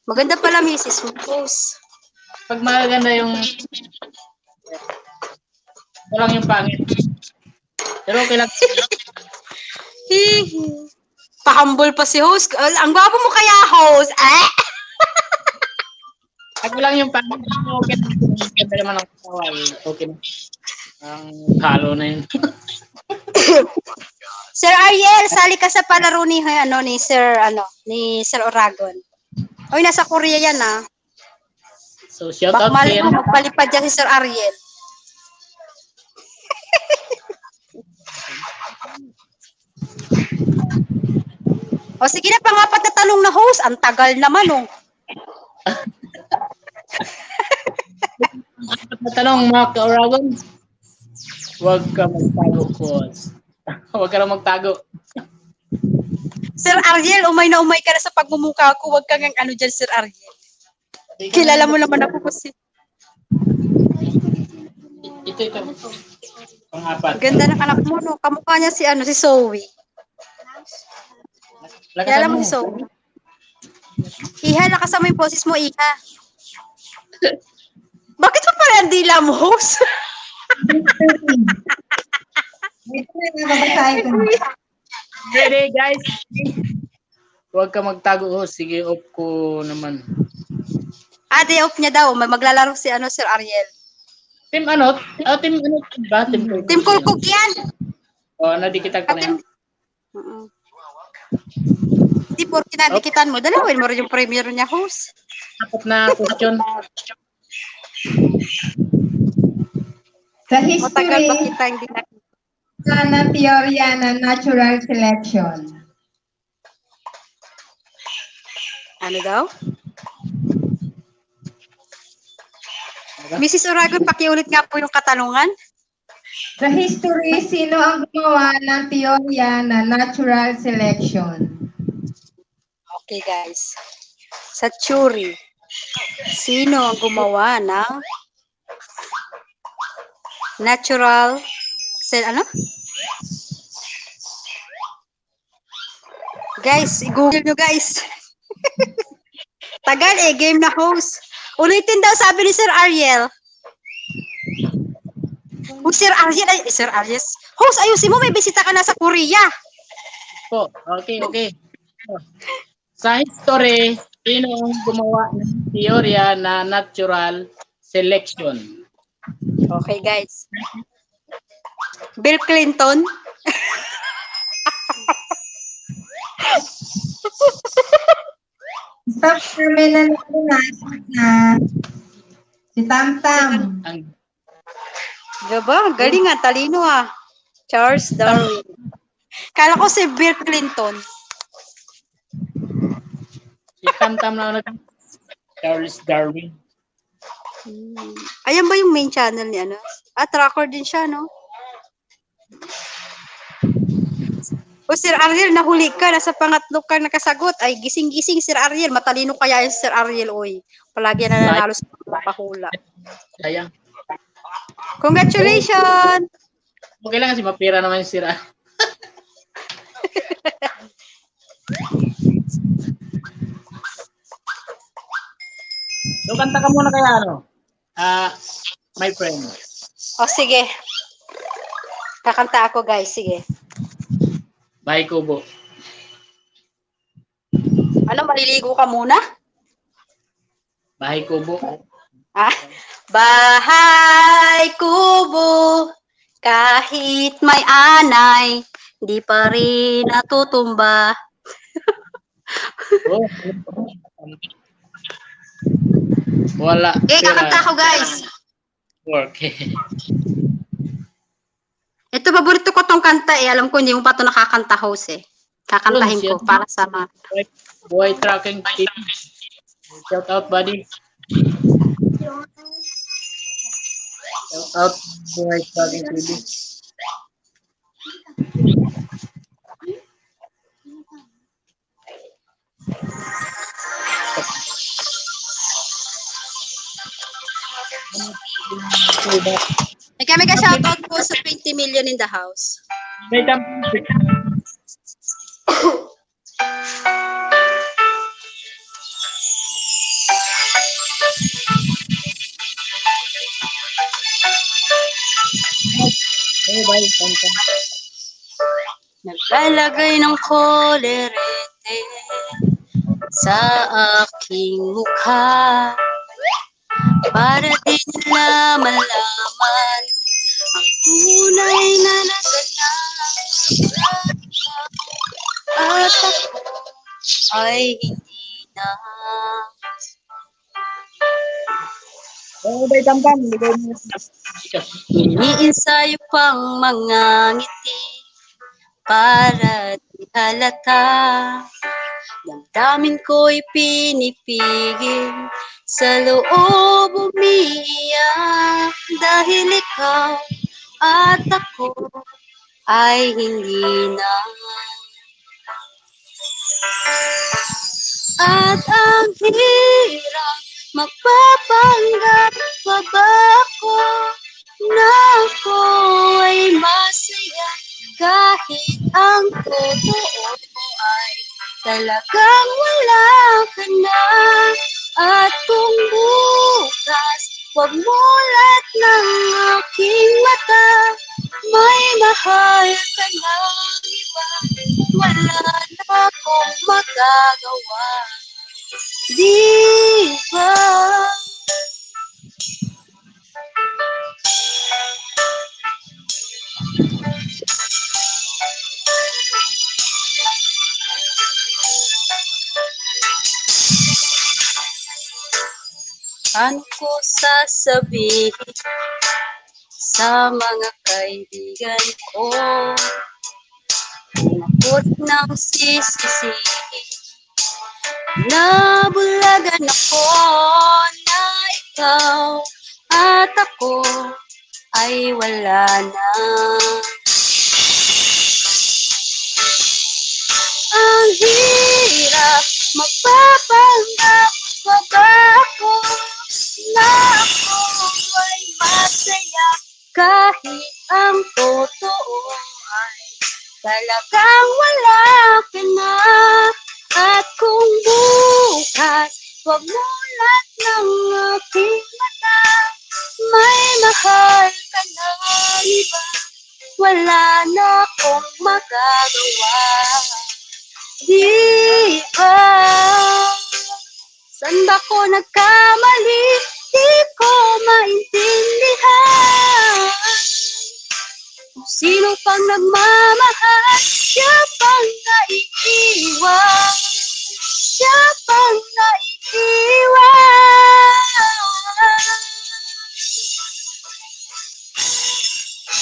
Maganda pala misis mo. Post. Pag maganda yung walang yung pangit. Pero okay lang. Hihi. Pa-humble pa si host. Ang gwapo mo kaya, host. Pag lang yung pangit. Okay na. Ganda naman ang kawal. Okay na. Ang halo na yun. Sir Ariel, sali ka sa palaro ni Sir Oragon. Oy, nasa Korea yan So shout out Bakmal kay mo, magpalipad dyan si Sir Ariel. O sige na, pang-4 na tanong na host. Ang tagal naman Tanong mga ka-Oragon. Huwag ka magtago, boss. Huwag ka lang magtago. Sir Ariel, umay na umay ka na sa pagmumukha ko. Huwag kang dyan, Sir Ariel. Kilala mo naman ako kasi. Ito. Pang-4. Ganda ng anak mo, no? Kamukha niya si Zoe. Kilala mo si Zoe? Iha, nakasama yung boses mo, Iha. Bakit pa pala ang dila mo, host? Ready, guys? Huwag ka magtago, host. Sige, off ko naman. Day off niya daw. Maglalaro si Sir Ariel. Team ano? Team ano ba? Team Kulkug yan. Nadikitag ko na yan. Di porke nadikitan mo. Dalawin mo rin yung premiere niya, host. Dapat na question. Sa Matagal history, ba kita hindi na teorya ng natural selection. Ano daw? Mrs. Oragon, pakiulit nga po yung katanungan. Sa history, sino ang gumawa ng teorya na natural selection? Okay, guys. Sa theory, sino ang gumawa ng natural ano? Guys, i-google nyo guys. Tagal game na host. Ulitin daw sabi ni Sir Ariel. Sir Ariel, Sir Ariel. Host, ayusin mo, may bisita ka na sa Korea. Po, okay. Sa history, sino ang gumawa ng teorya na natural selection? Okay, guys. Bill Clinton. Stop terminal na si Tamtam. Diba? Galing nga, talino ah. Charles Darwin. Kala ko si Bill Clinton. Si Tamtam na Charles Darwin. Ayan ba yung main channel ni ano? Tracker din siya, no? O Sir Ariel, nahuli ka. Nasa pangatlo ka nakasagot. Ay, gising-gising Sir Ariel. Matalino kaya yung Sir Ariel, oy. Palagi na nanalo sa pahula. Sayang. Congratulations! Okay lang kasi mapira naman yung sira. So, kanta ka muna kaya ano? My friend. O, sige. Kakanta ako, guys. Sige. Bye, Kubo. Ano, maliligo ka muna? Bye, Kubo. Bahay kubo, kahit may anay, di pa rin natutumba. Oh. Wala. Kakanta ako, guys. Okay. Ito, paborito ko tong kanta eh. Alam ko hindi mo pa ito nakakanta, host eh. Kakantahin ko para sa mga... Boy Tracking Team. Shout out, buddy. Shout out, Boy Tracking Team. May ka-shoutout po sa 20 million in the house. May dam. Naglalagay ng kolerete sa aking mukha para di nila malaman ang tunay na naganap at ako ay hindi na. Oh, may dam. Iniinsayo pang mga ngiti para di halata. Damdamin ko'y pinipigil, sa loob umiiyak dahil ikaw at ako ay hindi na. At ang hirap magpapanggap pa ba ako na ako ay masaya kahit ang totoo ay talagang wala ka na. At kung bukas wag mulat ng aking mata, may mahal ka na iba, wala na akong magagawa, di ba? Ano ko sasabihin sa mga kaibigan ko? Inakot ng sisisihin Nabulagan ako na ikaw at ako ay wala na. Ang hirap magpapanggap pa ba ako na ako ay masaya kahit ang totoo ay talagang wala ka na. At kung bukas pagmulat ng aking mata may mahal ka na iba, wala na akong magagawa. Di ba? Saan ba ko nagkamali? Di ko maintindihan. Kung sino pang nagmamahal, siya pang naiiwan. Siya pang naiiwan.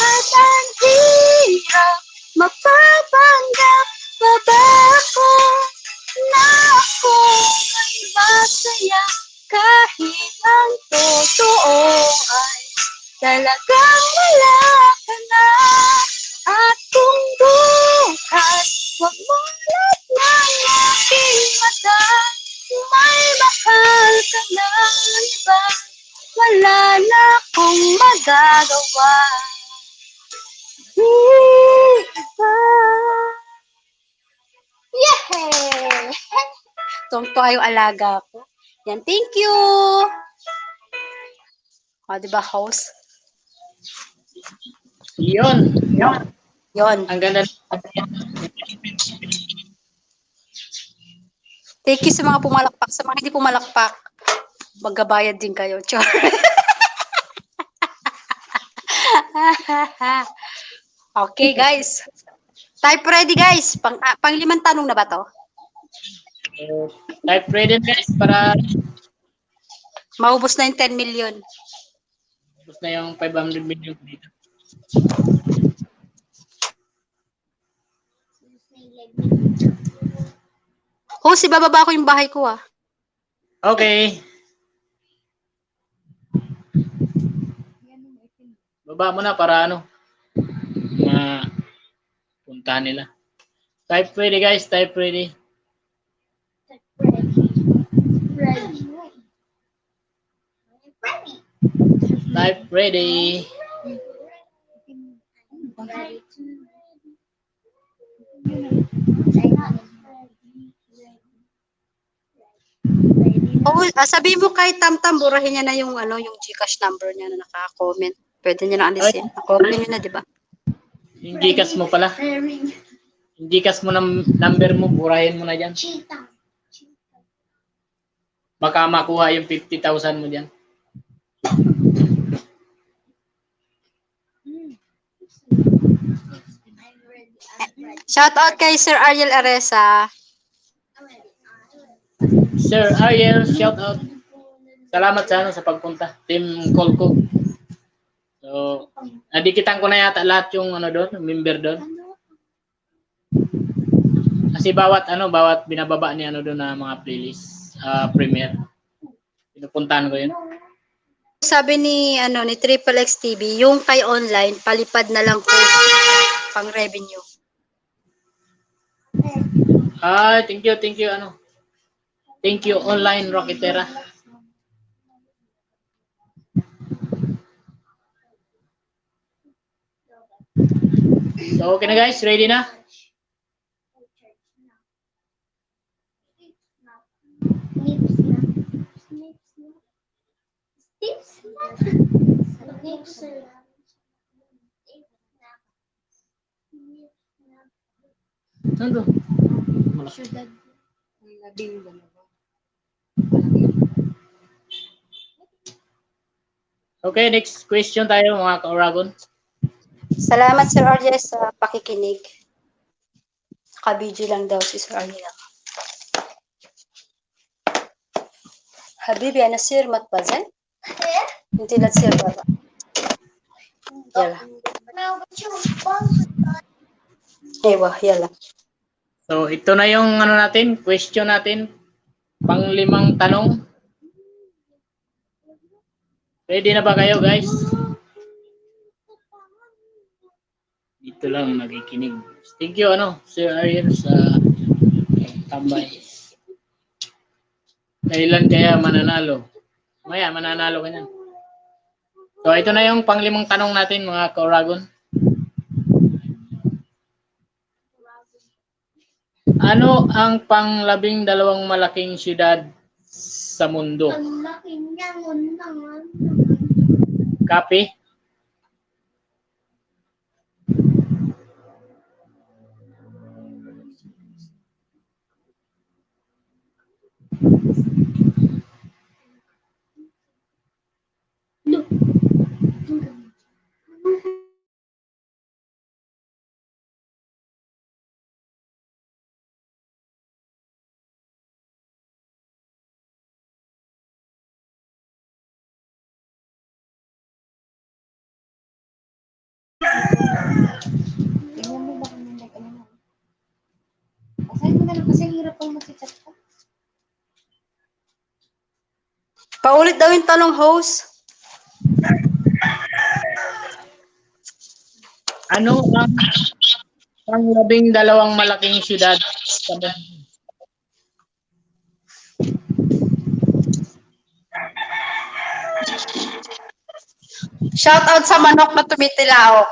At ang hirap magpapanggap pa ba ako na ako ay masaya kahit ang totoo ay talagang wala ka na. At kung bukas wag mulat ng aking mata may mahal ka na iba, wala na akong magagawa. Iba. Yehey! Tuwang-tuwa yung alaga ko. Yan, thank you! O, diba, host? Yun. Yon. Ang ganda. Thank you sa mga pumalakpak. Sa mga hindi pumalakpak, maggabayad din kayo. Char. Okay, guys. Type ready, guys. Pang-limang tanong na ba to? Type ready guys para Maubos na yung 10 million. tapos na yung 500 million dito. Host, ibababa ko yung bahay ko, ah. Okay. Baba mo na para ano, puntahan nila. Type ready guys, type ready. Type ready. Oh, sabihin mo kay Tamtam, burahin niya na yung yung GCash number niya na naka-comment. Pwede niya na alisin. Na-comment niyo na, di ba? Yung Gcash mo pala. Yung Gcash mo ng number mo, burahin mo na dyan. Baka makuha yung 50,000 mo dyan. Shout out kay Sir Ariel Aresa. Sir Ariel, shout out. Salamat sa pagpunta. Team Colco. So, nadikitan ko na yata lahat yung doon, member doon. Kasi bawat binababa ni doon na mga playlist, premiere. Pinupuntahan ko yun. Sabi ni ni Triple X TV, yung kay online palipad na lang po pang revenue. Thank you Thank you online Rocketera. So okay na guys, ready na? Saan to? Okay, next question tayo mga ka-Oragon. Salamat Sir Ariel sa pakikinig. Kabidyo lang daw si Sir Ariel. Habibi, ana sir matbazen? Hindi lang sir baba. Yala. Ewa, yala. So ito na yung natin, question natin. Panglimang tanong. Ready na ba kayo, guys? Dito lang nakikinig. Thank you, Sir Ariel, sa tambay. Kailan kaya mananalo? Maya, mananalo ka niyan. So, ito na yung panglimang tanong natin, mga Kauragon. Ano ang pang-12 malaking siyudad sa mundo? Ang laki niya, naman. Copy? Tingnan mo baka may ano. Basahin mo na lang kasi hirap pang mag-chat ko. Paulit daw yung tanong, host. Ano ang pang-12 malaking siyudad sa mundo? Shout out sa manok na tumitilaok.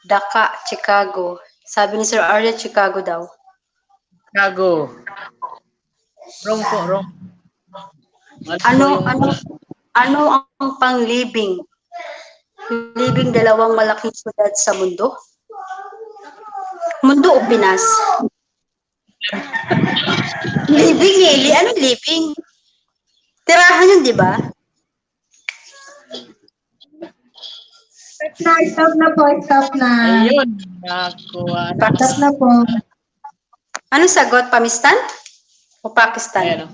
Dhaka, Chicago. Sabi ni Sir Arya, Chicago daw. Chicago. Wrong po, wrong. Ano ang pang-living? Living 2 malaking siyudad sa mundo? Mundo o Pinas? Living eh. Ano living? Tirahan yun, di ba? Stop na po, stop na. Ayun. Nakuha na. Stop na po. Ano sagot? Pamistan? O Pakistan?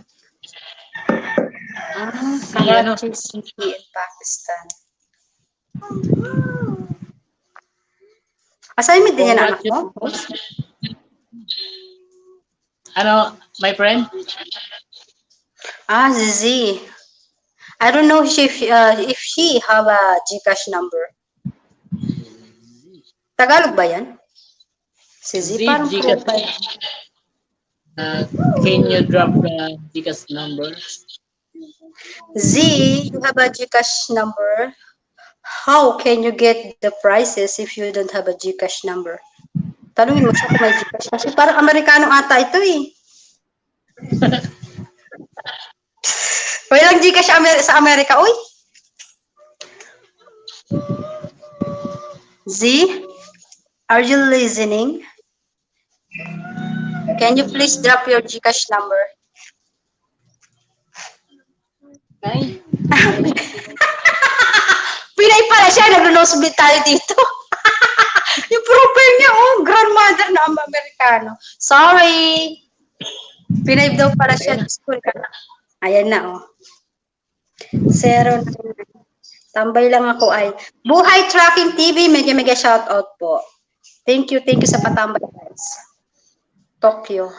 Ayan, Karachi City in Pakistan. Assignment din yan, anak mo? My friend? Zizi. I don't know if she have a GCash number. Tagalog ba yan? Si Z, parang Gcash. profile. Can you drop the Gcash number? Z, you have a GCash number. How can you get the prices if you don't have a GCash number? Tanungin mo siya kung may GCash. Kasi parang Amerikano ata ito eh. Walang GCash sa Amerika, uy. Z, are you listening? Can you please drop your GCash number? Ay, Pinay pala siya, nag-nosebleed tayo dito. Yung profile niya, grandmother na Amerikano. Sorry. Pinay daw pala siya, school ka na. Ayan na, 0 na. Tambay lang ako ay. Buhay Tracking TV, mega shout out po. Thank you sa patambay guys. Tokyo.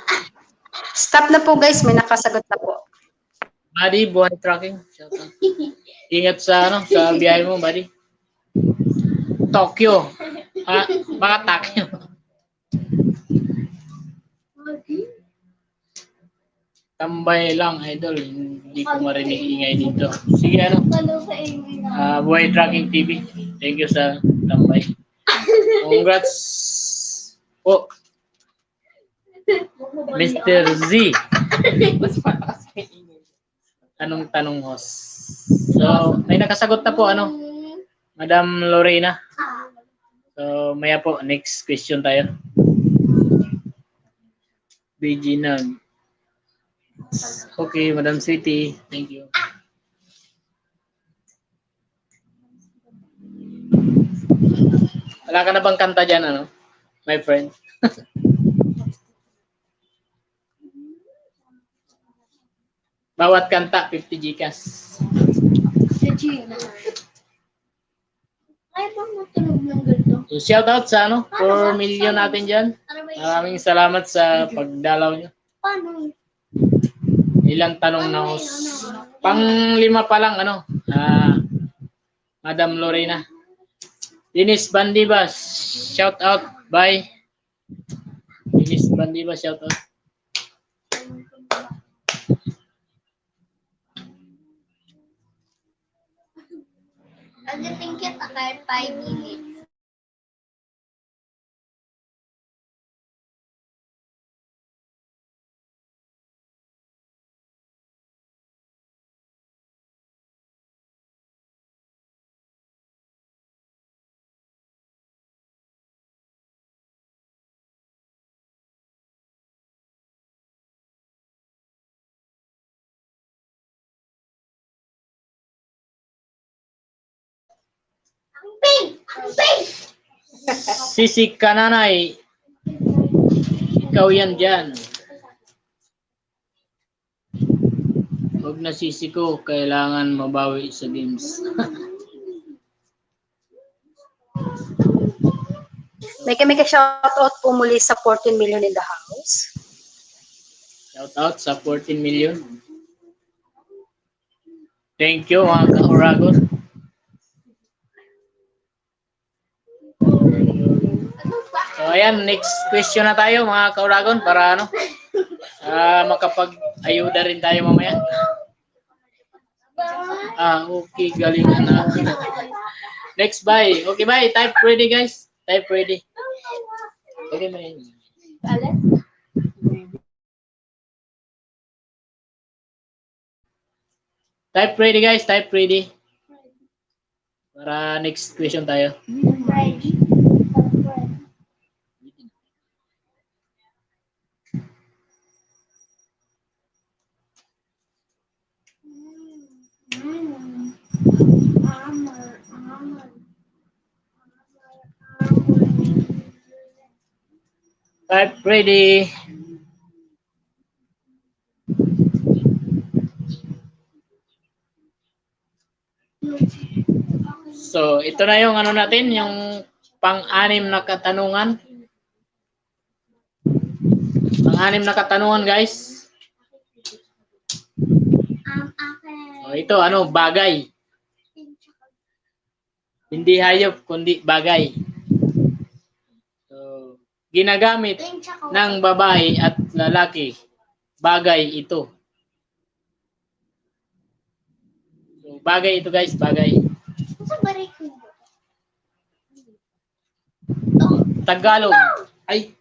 Stop na po guys, may nakasagot na po. Buddy, Buhay Tracking. Shout out. Ingat sa biyahe mo, buddy. Tokyo. Baka Tokyo. Tambay lang, idol. Hindi ko marinig ingay dito. Sige, Buhay Tracking TV. Thank you sa tambay. Congrats. Mr. Z. Anong tanong, host? So, may nakasagot na po, Madam Lorena. So, maya po, next question tayo. BG Nag. Okay, Madam Sweetie. Thank you. Wala ka na bang kanta dyan, my friend? Bawat kanta, 50 Gcash. Ay, bang matulog ng ganito? So, shout out sa 4 million natin dyan. Maraming salamat sa pagdalaw nyo. Paano? Ilang tanong na pang-5 pa lang, Madam Lorena. Dennis Bandibas, shout out, bye. Dennis Bandibas, shout out. Agating kita kahit 5 minutes. Sisi Kananay, ikaw yan dyan. Huwag na sisi ko, kailangan mabawi sa games. May kami ka-shoutout po muli sa 14 million in the house. Shout out sa 14 million. Thank you, mga ka-Oragon. So, ayan, next question na tayo, mga ka-Oragon, para makapag-ayuda rin tayo mamaya. Okay, galingan na. Next, bye. Okay, bye. Type ready, guys. Type ready. Okay, man. Type ready, guys. Type ready. Para next question tayo. Type ready. So, ito na yung natin, yung pang-anim na katanungan. Pang-anim na katanungan, guys. So, ito, bagay. Hindi hayop, kundi bagay. So, ginagamit ng babae at lalaki. Bagay ito. So, bagay ito, guys, bagay. Tagalog. Ay.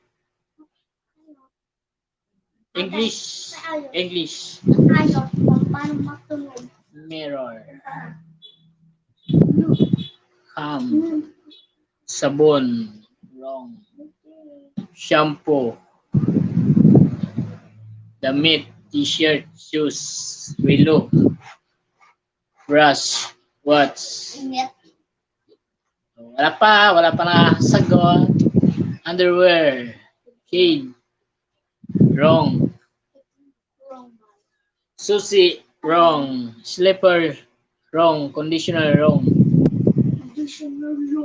English. English. Mirror. Ham. Sabon. Wrong. Shampoo. Damit. T-shirt. Shoes. Relo. Brush. Watch. Wala pa na sagot. Underwear. Cane. Wrong. Susi. Wrong. Slipper. Wrong. Conditioner. Wrong.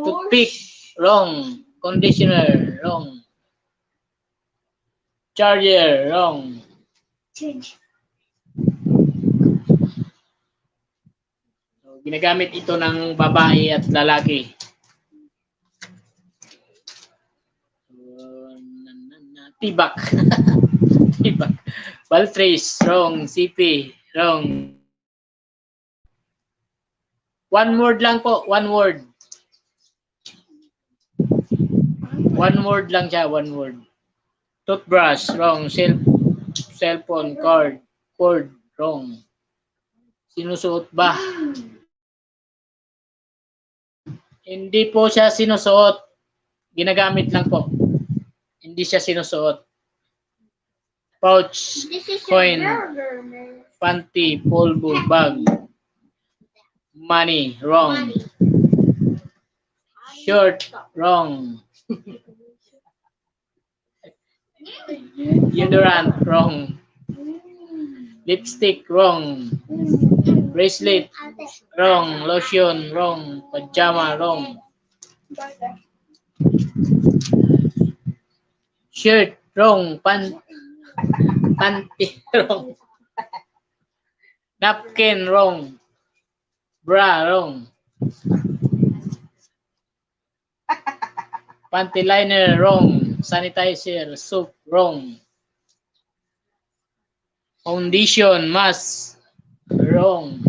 Toothpick. Wrong. Conditioner. Wrong. Charger. Wrong. So, ginagamit ito ng babae at lalaki. Tibak. Tibak. Baltrace. Wrong. CP. Wrong. One word lang po. One word. One word lang siya. One word. Toothbrush. Wrong. Cellphone. Cord. Wrong. Sinusuot ba? Hindi po siya sinusuot. Ginagamit lang po. Hindi siya sinusuot. Pouch, coin, panty, polvo, bag, money, wrong. Shirt, wrong. Deodorant, wrong. Lipstick, wrong. Bracelet, wrong. Lotion, wrong. Pajama, wrong. Shirt, wrong. Panty, wrong. Napkin, wrong. Bra, wrong. Panty liner, wrong. Sanitizer, soap, wrong. Foundation, mask, wrong.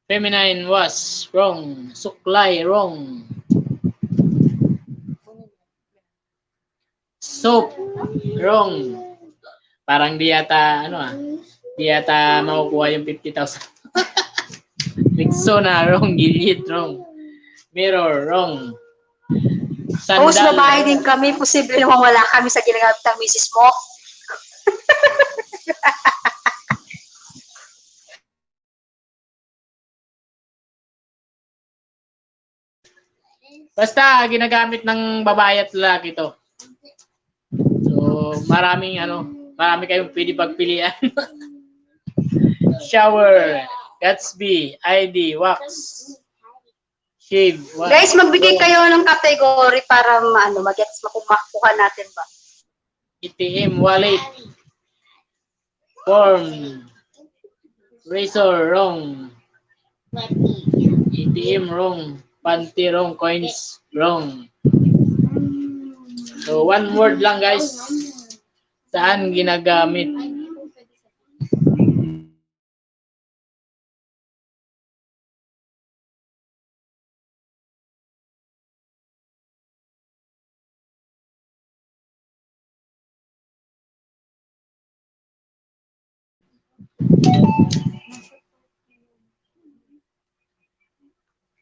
Feminine wash, wrong. Suklay, wrong. Soap, wrong. Parang di yata, di yata makukuha yung 50,000. Rexona, wrong. Gilead, wrong. Mirror, wrong. Host, Sandal, babae din kami. Posible naman wala kami sa ginagamit ng misis mo. basta ginagamit ng babae at lalaki to. So, marami kayong pwede pagpilian. Shower, Gatsby, ID, wax, shave. Wax. Guys, magbigay kayo ng category para magets makuha natin ba. ATM, wallet, form, razor, wrong. ATM, wrong. Panty, wrong. Coins, wrong. So, one word lang, guys. Saan ginagamit?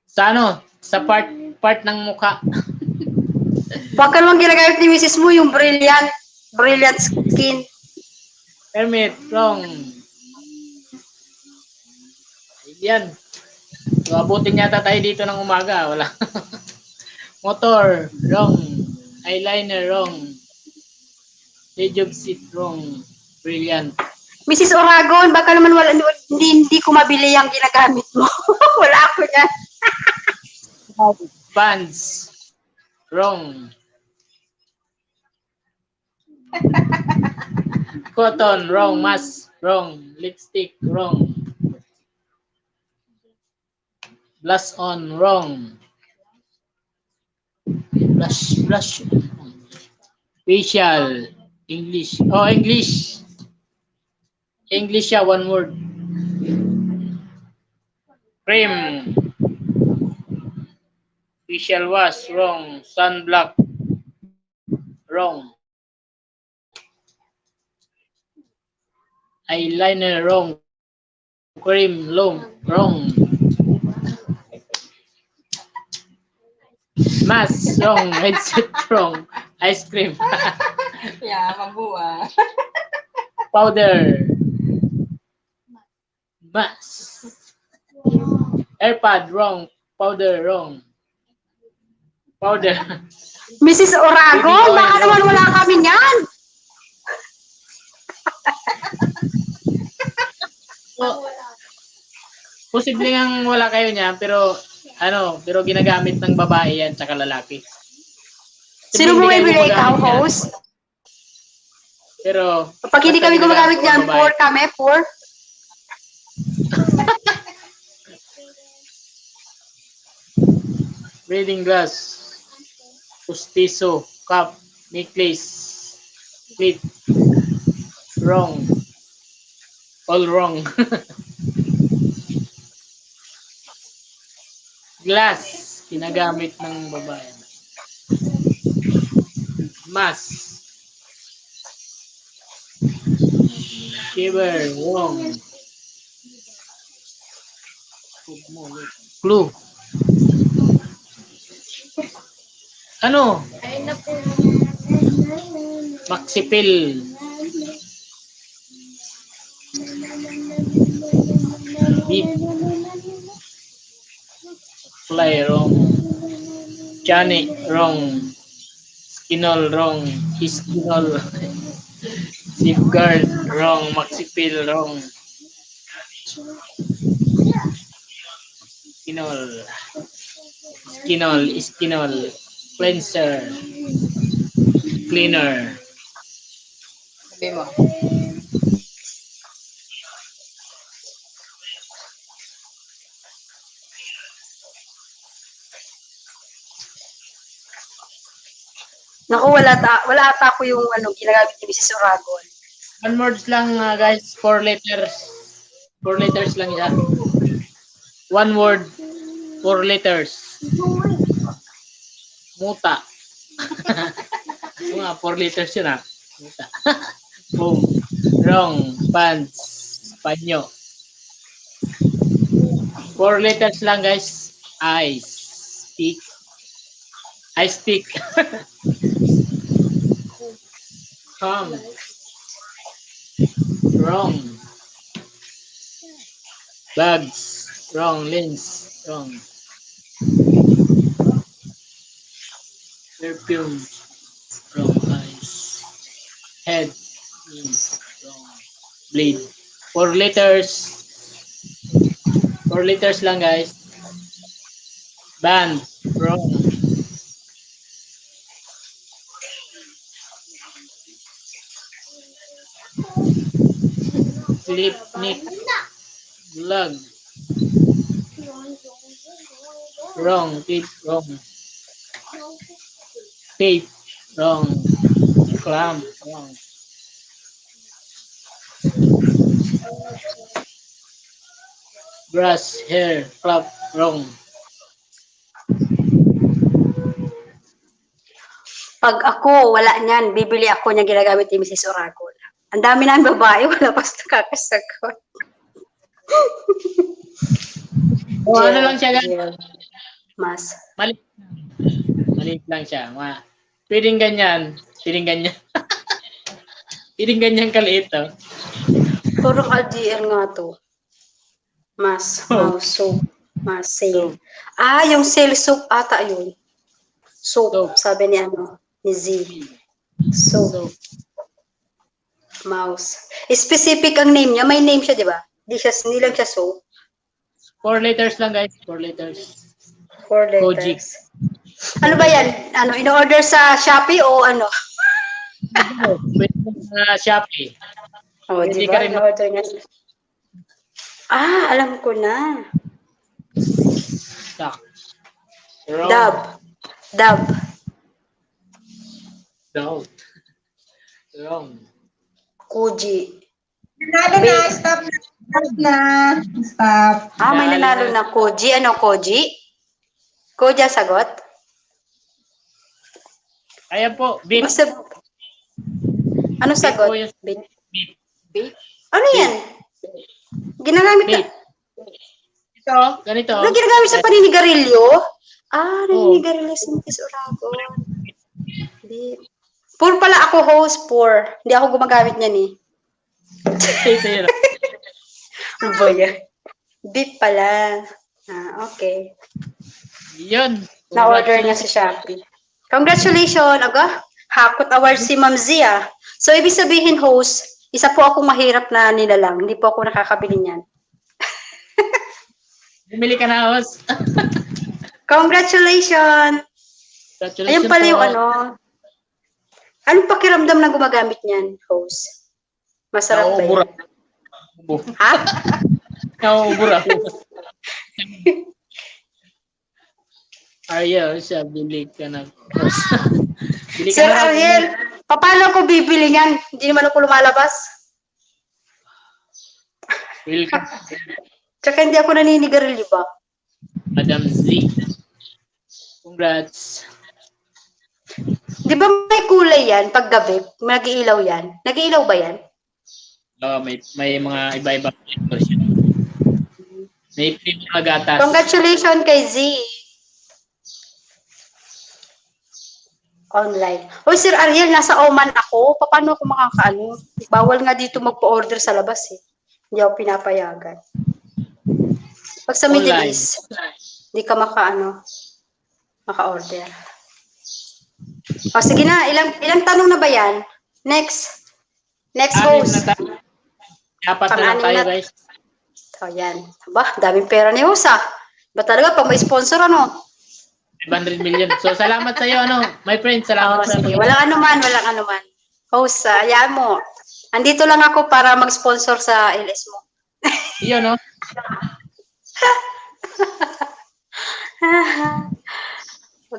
Sa Sa part ng mukha. Huwag ka naman ginagamit ni misis mo yung brilliant skin. Permit, wrong. Yan. So, abutin yata tayo dito ng umaga. Wala. Motor, wrong. Eyeliner, wrong. Lejob seat, wrong. Brilliant. Mrs. Oragon, baka naman hindi ko mabili yung ginagamit mo. Wala ako yan. Pants, wrong. Cotton, wrong. Mask, wrong. Lipstick, wrong. Blush on, wrong. Blush. Facial, English. Oh, English. English siya, one word. Cream. Facial wash, wrong. Sunblock, wrong. Eyeliner, wrong. Cream, wrong. Mask, wrong. Headset, wrong. Ice cream. Yeah, mabuha. Powder. Mask. AirPod, wrong. Powder, wrong. Powder. Mrs. Oragon, baka naman wala kami niyan. Posible ngang wala kayo niyan, pero ginagamit ng babae yan tsaka lalaki. Sino mo may bili ikaw, host? Pero pag hindi kami gumagamit niyan, poor kami, poor. Reading glass, pustiso, cup, necklace, clip, wrong. All wrong. Glass, ginagamit ng babae. Mask. Shiver, wrong. Clue. Maxipil. Beep. Fly, wrong. Johnny, wrong. Skinol, wrong. Skinol. Safeguard, wrong. Maxipil, wrong. Skinol. Skinol. Skinol. Cleanser. Cleaner. Sabi mo. Naku, wala ata ako yung ginagamit ni Mrs. Oragon. One words lang guys, 4 letters. 4 letters lang yan. One word, 4 letters. Muta. Mga 4 letters yun ah. Muta. Boom. Wrong. Pants. Panyo. 4 letters lang guys. Ice. Stick. Ice stick. Come. Wrong. Bags. Wrong. Lens. Wrong. Perfume. Wrong. Eyes. Head. Wrong. Blade. 4 letters. 4 letters lang guys. Band. Wrong. Slip, nick, lug. Wrong, tape, wrong. Tape, wrong. Clamp, wrong. Brush, hair, club, wrong. Pag ako, wala niyan, bibili ako niya ginagamit ni Mrs. Oragon. Ang dami na ang babae, wala pa sa kakasagot. O, ano lang siya guys? Mas. Maliit lang. Maliit lang siya. Pwedeng ganyan. Pwedeng ganyan. Pwedeng ganyan kaliit oh. Puro LDR nga to. Mas, mouse, soap, mas, sale. Ah, yung sale soap ata yun. Soap, sabi ni ni Z. Soap. Mouse. Specific ang name niya. May name siya, di ba? Hindi lang siya soap. 4 letters lang guys. 4 letters. 4 letters. Koji. Ano ba yan? In-order sa Shopee o ano? Pwede sa Shopee. Oh, Pwede di ka ba? rin In-order niya. Ah, alam ko na. Stock. Dab. Dab. Wrong. Wrong. Koji. Nanalo na, stop na. Stop na. Stop. Ah, may nanalo na Koji. Ano Koji? Koji ang sagot? Kaya po, beat. Basta, ano sagot? po yung- Beat. Beat. Ano yan? Ginagamit na. Beat. Ito, ganito. Ano ginagamit sa paninigarilyo? Ah, naninigarilyo si Mrs. Oragon. Beat. Poor pala ako host, poor. Hindi ako gumagamit niyan eh. Ito yun. Ano ba yan? Beat pala. Ah, okay. Yun. Na-order niya sa Shopee. Congratulations! Aga, Hakot Award si Ma'am Zia. So, ibig sabihin, host, isa po akong mahirap na nilalang. Hindi po ako nakakabili niyan. Bumili ka na, host. Congratulations! Congratulations Ayun pala po. yung Anong pakiramdam na gumagamit niyan, host? Masarap ba Nauubura. yan? Ha? Nauubura. Ariel, siya, bili ka na. Bili ka Sir na. Ariel, paano ko bibili yan? Hindi naman ako lumalabas. Welcome, Tsaka hindi ako naninigarilyo ba? Madam Z. Congrats. Di ba may kulay yan pag gabi? Nag-iilaw yan? Nag-iilaw ba yan? May mga iba-iba version. May mga gatas. Congratulations kay Z. Online. Hoy, Sir Ariel, nasa Oman ako. Paano ako makakaano? Bawal nga dito magpa-order sa labas eh. Hindi ako pinapayagan. Pag sa Middle Online. East, hindi ka maka-order. O sige na, ilang tanong na ba yan? Next Anim host. na tayo. Apat na lang Pang-anim tayo, na- guys. O yan. Aba, daming pera ni Host ah. Ba talaga pag may sponsor ano? 500 million. So, salamat sa iyo, ano, my friend. Salamat Oo, sa sige. Walang anuman. Host, hayaan mo. Andito lang ako para mag-sponsor sa LS mo. Iyo, no?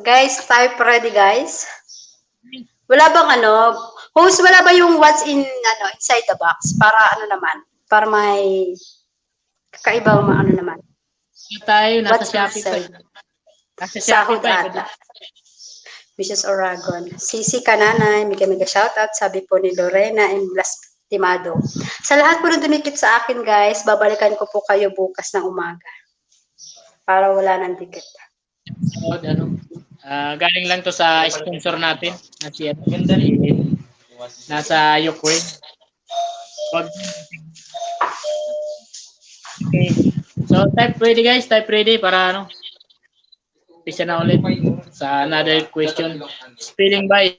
Guys, type ready guys. Wala bang ano, host, wala ba yung what's in inside the box para ano naman, para may kakaibang ano naman. Tayo, nasa What's Shopee pa. inside? Nasa Sahod Shopee pa. ata. Mrs. Oragon. Sisi Kananay, mega shoutout, sabi po ni Lorena and Blastimado. Sa lahat po na dumikit sa akin guys, babalikan ko po kayo bukas ng umaga. Para wala nang dikit. So, ano, galing lang to sa sponsor natin. Nasa Ukraine. Okay. So, type ready guys. Type ready para ano. Pisa na ulit sa another question. Spelling by.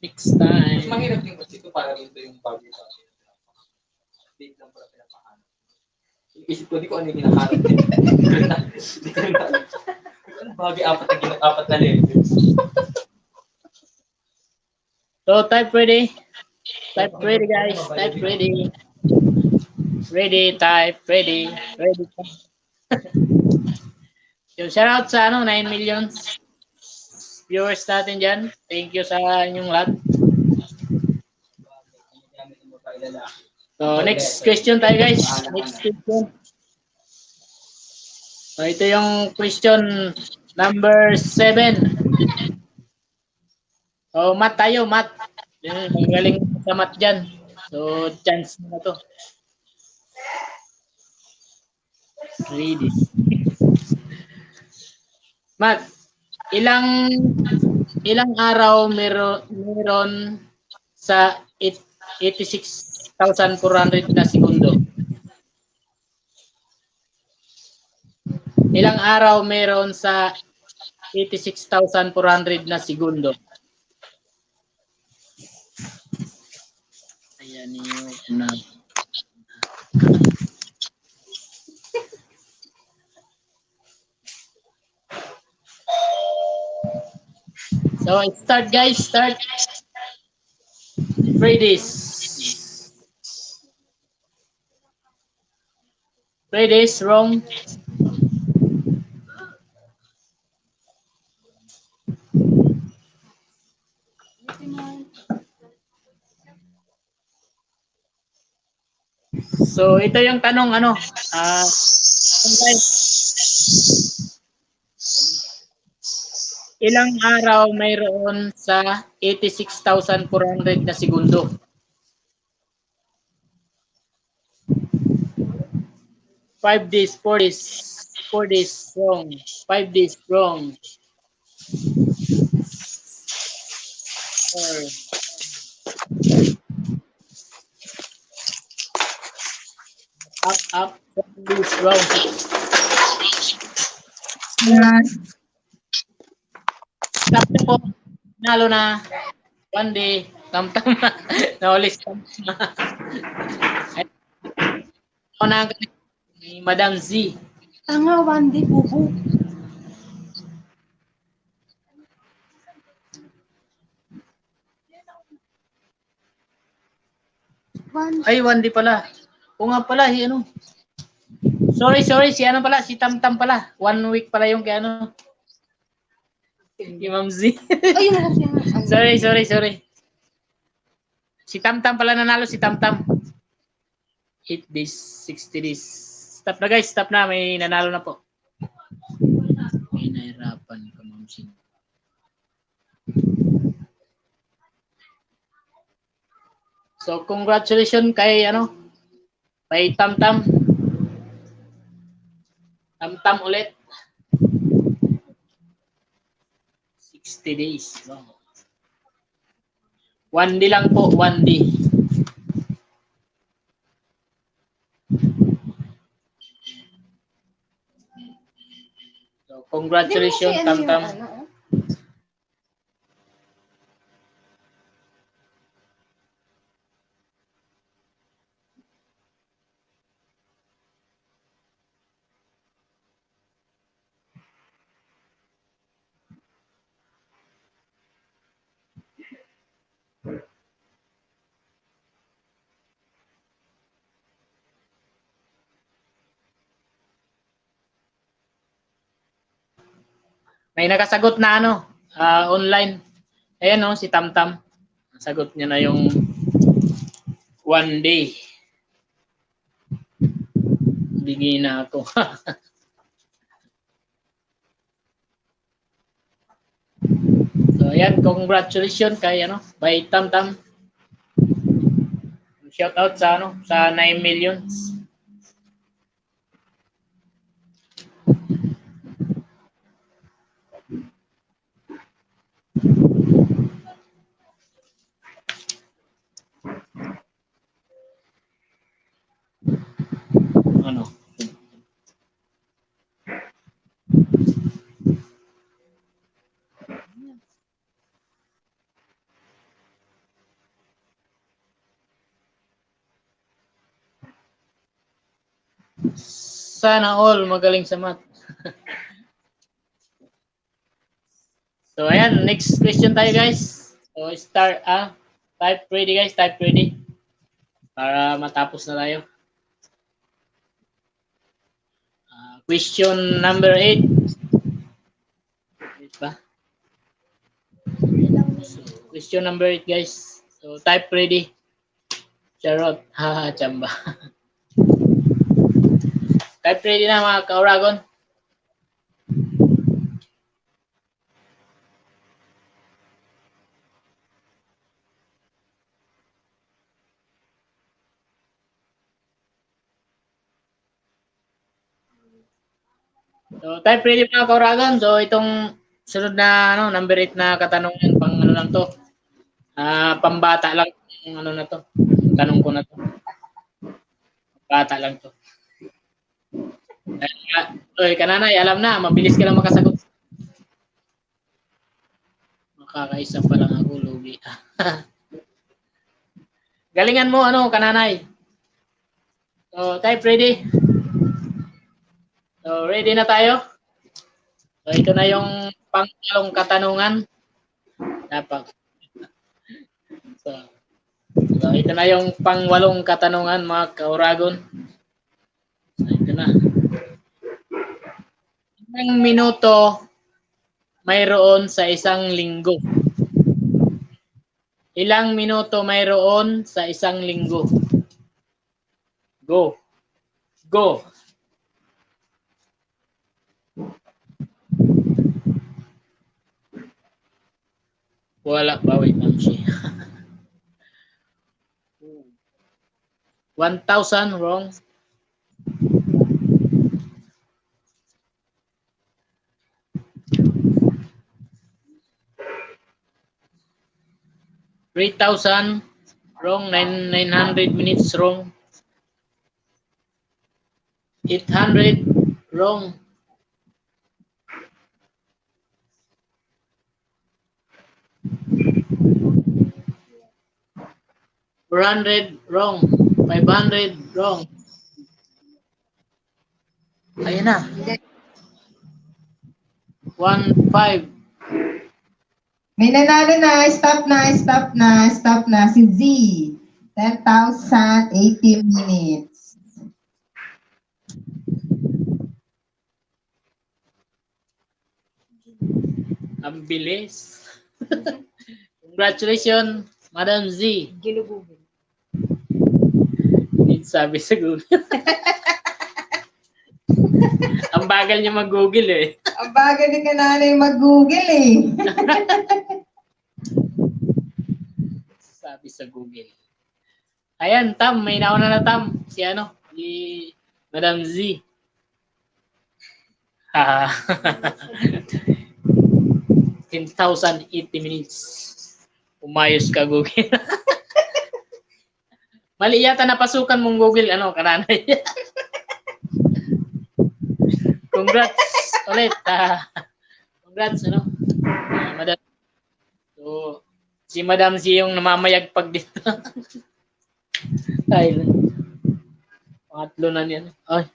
Next time. Mas mahirap yung kasi ito para dito yung bago sa akin. Date lang pala pinapahanap. Isip ko, di ko ano yung hinahanap. Di ko rin alam. Bagay apat na levels. So, type ready. Type ready guys. Type ready. Ready, type, ready. Ready. Yung shoutout sa 9 million viewers natin dyan. Thank you sa inyong lahat. So, next question tayo guys. Next question. So, ito yung question number 7. So, math tayo, math. Magaling sa math dyan. So, chance na to. Ready. Math. Ilang araw meron sa 86,400 na segundo? Ilang araw meron sa 86,400 na segundo? Ayan yung na. So, start guys, start. Fridays. Fridays, wrong. So, ito yung tanong, guys. Ilang araw mayroon sa 86,400 na segundo? 5 days, 4 days, 4 days, wrong. 5 days, wrong. 4. Up, 7 days, wrong. Stop na po. Nalo na. 1 day. Tam-tam na. Naulis. Ako na ni Madam Z. Tanga, one day, bubu. Ay, 1 day pala. O nga pala, Sorry, si pala, si Tam-Tam pala. 1 week pala yung kay si Ma'am Z. Ayun na kasi. Sorry. Si Tam-Tam pala nanalo, si Tam-Tam. 8 days, 60 days. Stop na guys, stop na. May nanalo na po. May nahirapan ka, Ma'am Z. So, congratulations kay, kay Tam-Tam. Tam-Tam ulit. 60 days. No? 1 day lang po, 1 day. So, congratulations, Tam-Tam. May nakasagot na ano, online. Ayan no, si Tamtam. Sagot niya na yung 1 day. Bigyan na ako. So ayan, congratulations kay ano, by Tamtam. Shout out sa ano, sa 9 millions. Ano? Sana all magaling sa math. So ayan, next question tayo guys. So start type ready guys, type ready. Para matapos na tayo. Question number 8. Wait ba? So, question number 8 guys. So type ready. Charot. Haha, chamba. Type ready na mga ka-Oragon. So type ready mga ka-Oragon. So itong sunod na ano, number 8 na katanungan pang ano lang to. Pambata lang yung ano na to. Tanong ko na to. Bata lang to. Oy, kananay, alam na, mabilis ka lang makasagot. Makakaisa pa lang ako, lugi. Galingan mo, ano, kananay. So, type ready. So, ready na tayo. So, ito na yung pangkalong katanungan. Dapat. So, ito na yung pangwalong katanungan, mga ka-Oragon. So, ito na. Ilang minuto mayroon sa isang linggo? Ilang minuto mayroon sa isang linggo? Go. Go. Wala ba? Wait lang siya. 1,000 wrong. $3,000 wrong. 900 minutes wrong. 800 wrong. 400 wrong. 500 wrong. Ayan na. 1,500. May nanalo na, stop na, si Z. 10,080 minutes. Ang bilis. Congratulations, Madam Z. Gilugugin. Sabi sa Google. Ang bagal niya mag-Google eh. Ang bagal ni kananay mag-Google eh. Sabi sa Google. Ayan, Tam. May nauna na Tam. Si ano? Si Madam Z. 10,080 minutes. Umayos ka, Google. Mali yata napasukan mong Google. Ano, kananay. Congrats ulit. Congrats, ano? Madam. So, si Madam Z yung namamayagpag dito. Ay, pangatlo na niyan. Ay,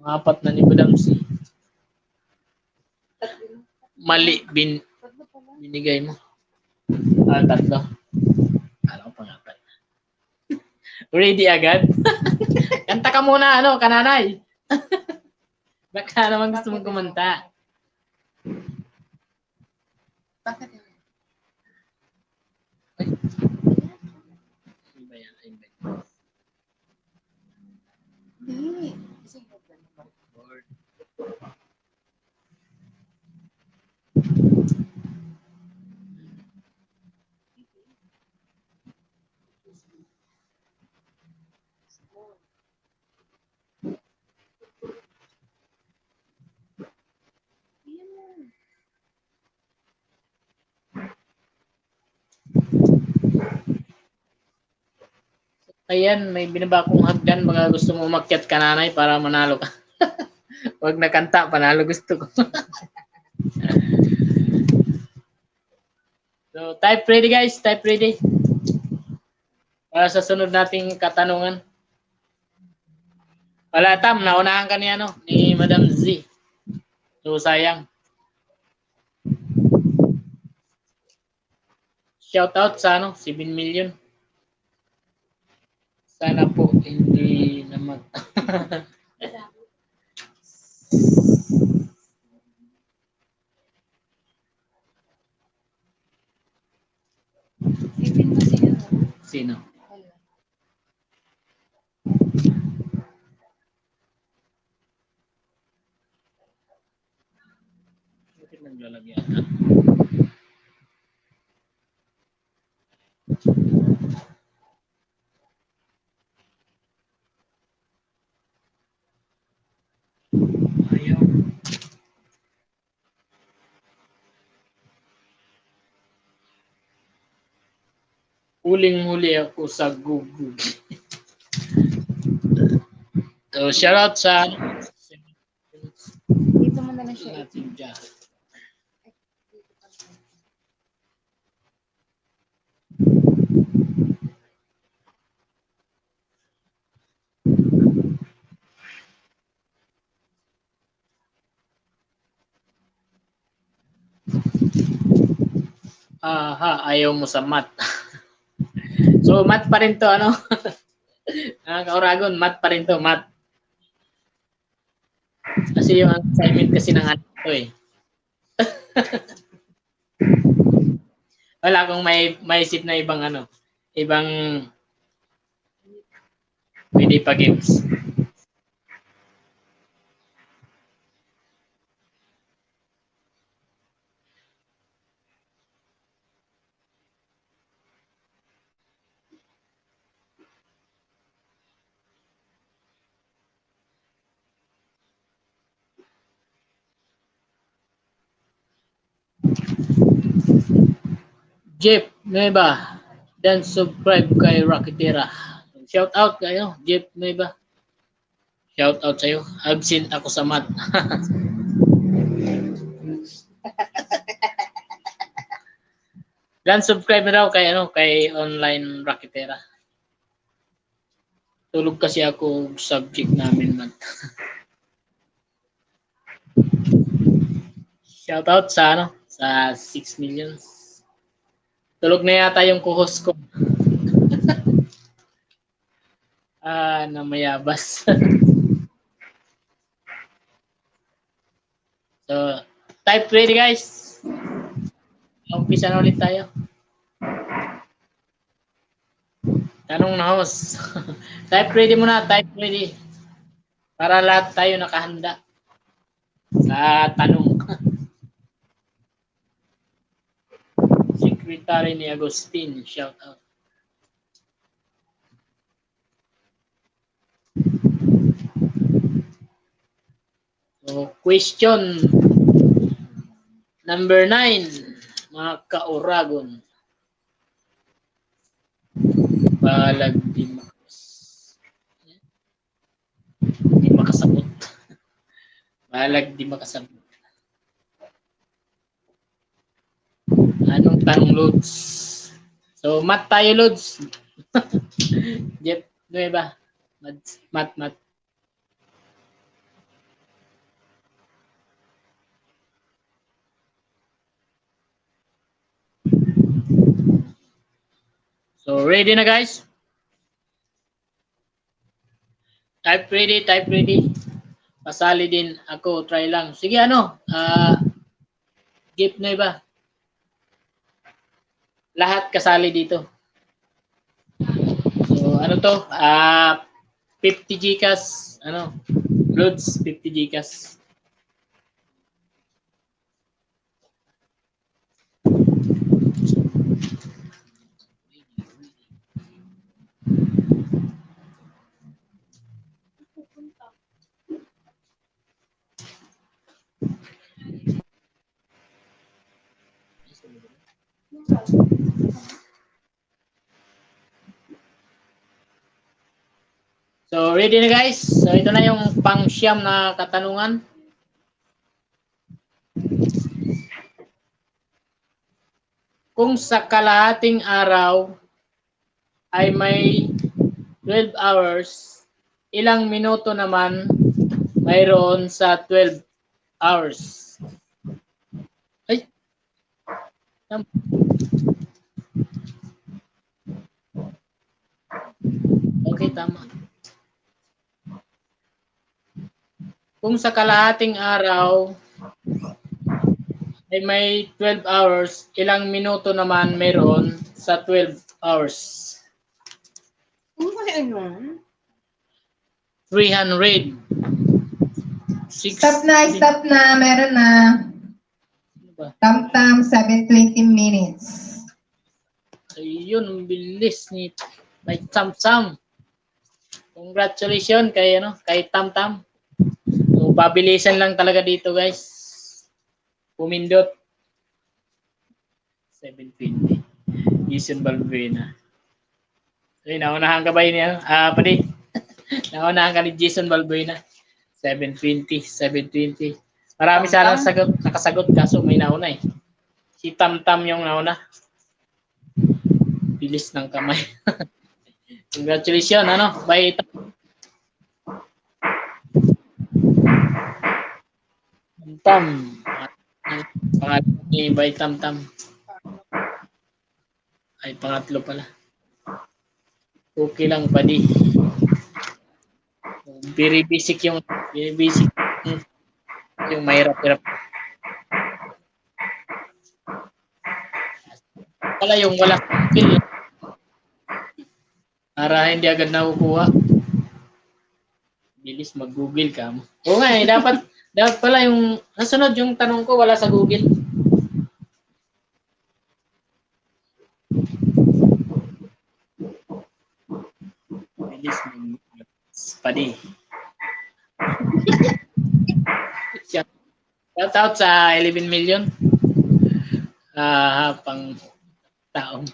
apat na ni Madam Z. Mali binigay mo. Tatlo. Alam ko pangapat. Ready agad? Kanta ka muna, ano, kananay. Baka naman gusto mong kumanta. Bakit yun? Ano ba yan? Invite. Hindi. Kasi Board. Ayan, may binaba akong hagdan. Baka gusto mo umakyat ka, nanay, para manalo ka. Huwag na kanta, panalo gusto ko. So, type ready guys, type ready. Para sa sunod nating katanungan. Wala, Tam, naunahan ka ni, ni Madam Z. So, sayang. Shout out sa 7 million. Sana po hindi naman. Ipin mo sino. Sino? Wala. Bakit naglalagyan ka? Ayaw. Huling-huli ako sa Google. So, shout out sa Dito mo na lang siya. natin dyan. Aha, ayaw mo sa math. So, math pa rin to, Kauragon, math pa rin to, math. Kasi yung assignment kasi ng anak ko eh. Wala akong may isip na ibang ibang pwede pa games. Jeff Nueva, dan subscribe kay Rakitera. Shout out kayo, Jeff Nueva. Shout out sa'yo. Absent ako sa math. Dan subscribe na daw kay online Rakitera. Tulog kasi ako subject namin math. Shout out sa sa 6 millions. Tulog na yata yung co-host ko. Namayabas. So, type ready guys. Umpisa na ulit tayo. Tanong na host. Type ready muna, type ready. Para lahat tayo nakahanda sa tanong. Secretary ni Agustin, shout out. So, question number 9, mga kauragon. Balag di makasabot. Balag di makasabot. Anong tanong, Lods? So, math tayo, Lods. Jeff Nueva. Math. So, ready na guys? Type ready. Pasali din ako, try lang. Sige, Jeff Nueva. Lahat kasali dito. So, ano to? 50 Gcash, Loads, 50 Gcash. So, ready na guys? So, ito na yung pang-siyam na katanungan. Kung sa kalahating araw ay may 12 hours, ilang minuto naman mayroon sa 12 hours? Ay, okay, tama. Kung sa kalahating araw ay may 12 hours, ilang minuto naman mayroon sa 12 hours? Ano kasi ano? 300. Stop na. Meron na. Tam-tam, 7:20 minutes. Ayun, bilis ni may Tam-Tam. Congratulations kay Tam-Tam. So, pabilisan lang talaga dito, guys. Pumindot. 720. Jason Balbuena. So, naunahan ka ba yun? Pwede. Naunahan ka ni Jason Balbuena. 720. Marami sana nakasagot kaso may nauna eh. Si Tam-Tam yung nauna. Bilis ng kamay. Congratulations, by Tam-Tam. Pangatlo ni by Tam-Tam. Ay, pangatlo pala. Okay lang, buddy. Very basic yung mahirap-hirap. Pala yung wala skill. Para hindi agad nakukuha. Bilis mag-Google ka. Oo nga dapat pala yung nasunod yung tanong ko wala sa Google. Bilis padi. Shout out sa 11 million. Pang taong.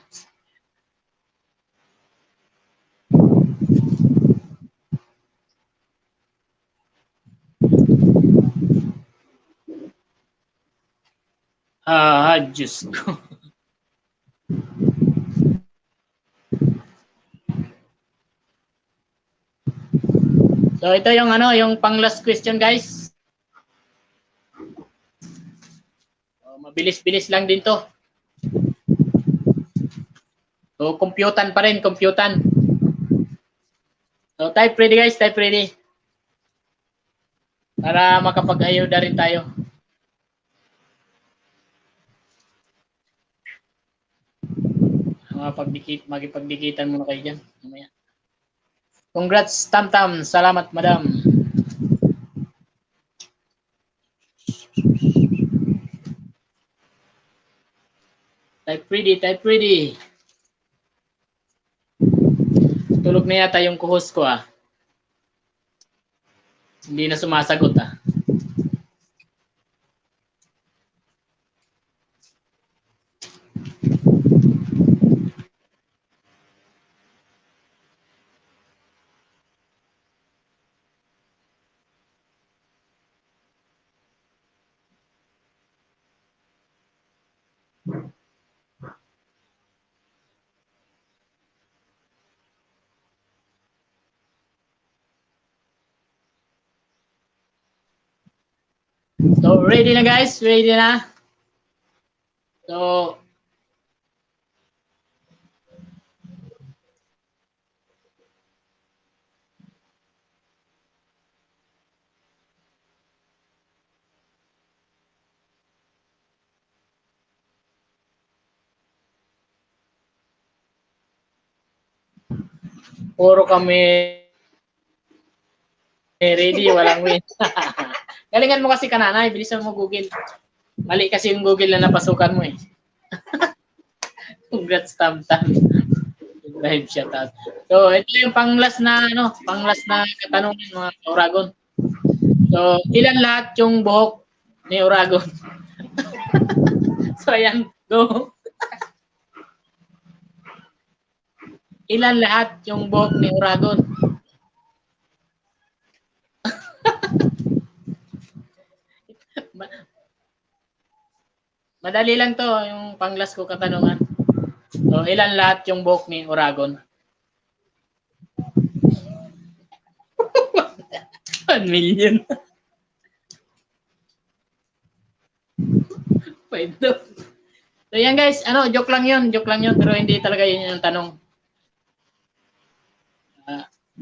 Diyos ko. So ito yung yung pang last question, guys. So, mabilis-bilis lang din to. So computan pa rin, computan. So type ready guys, type ready. Para makapag-ayuda rin tayo. Magipagdikitan muna kayo dyan. Mamaya. Congrats, Tam-Tam. Salamat, madam. Type ready, type ready. Tulog na yata yung co-host ko Hindi na sumasagot So ready na guys, ready na. So Puro kami ready, walang win. Galingan mo kasi kananay, bilisan mo Google. Mali kasi yung Google na napasukan mo eh. Congrats, Tam-Tam. Ibrahim, shout out. So, ito yung pang-last na katanungan mga Oragon. So, ilan lahat yung buhok ni Oragon? So, ayan, go. Ilan lahat yung buhok ni Oragon? Madali lang to, yung pang-last ko katanungan. So, ilan lahat yung buhok ni Oragon? 1 million. Pwede. So yan guys, joke lang yun, pero hindi talaga yun yung tanong.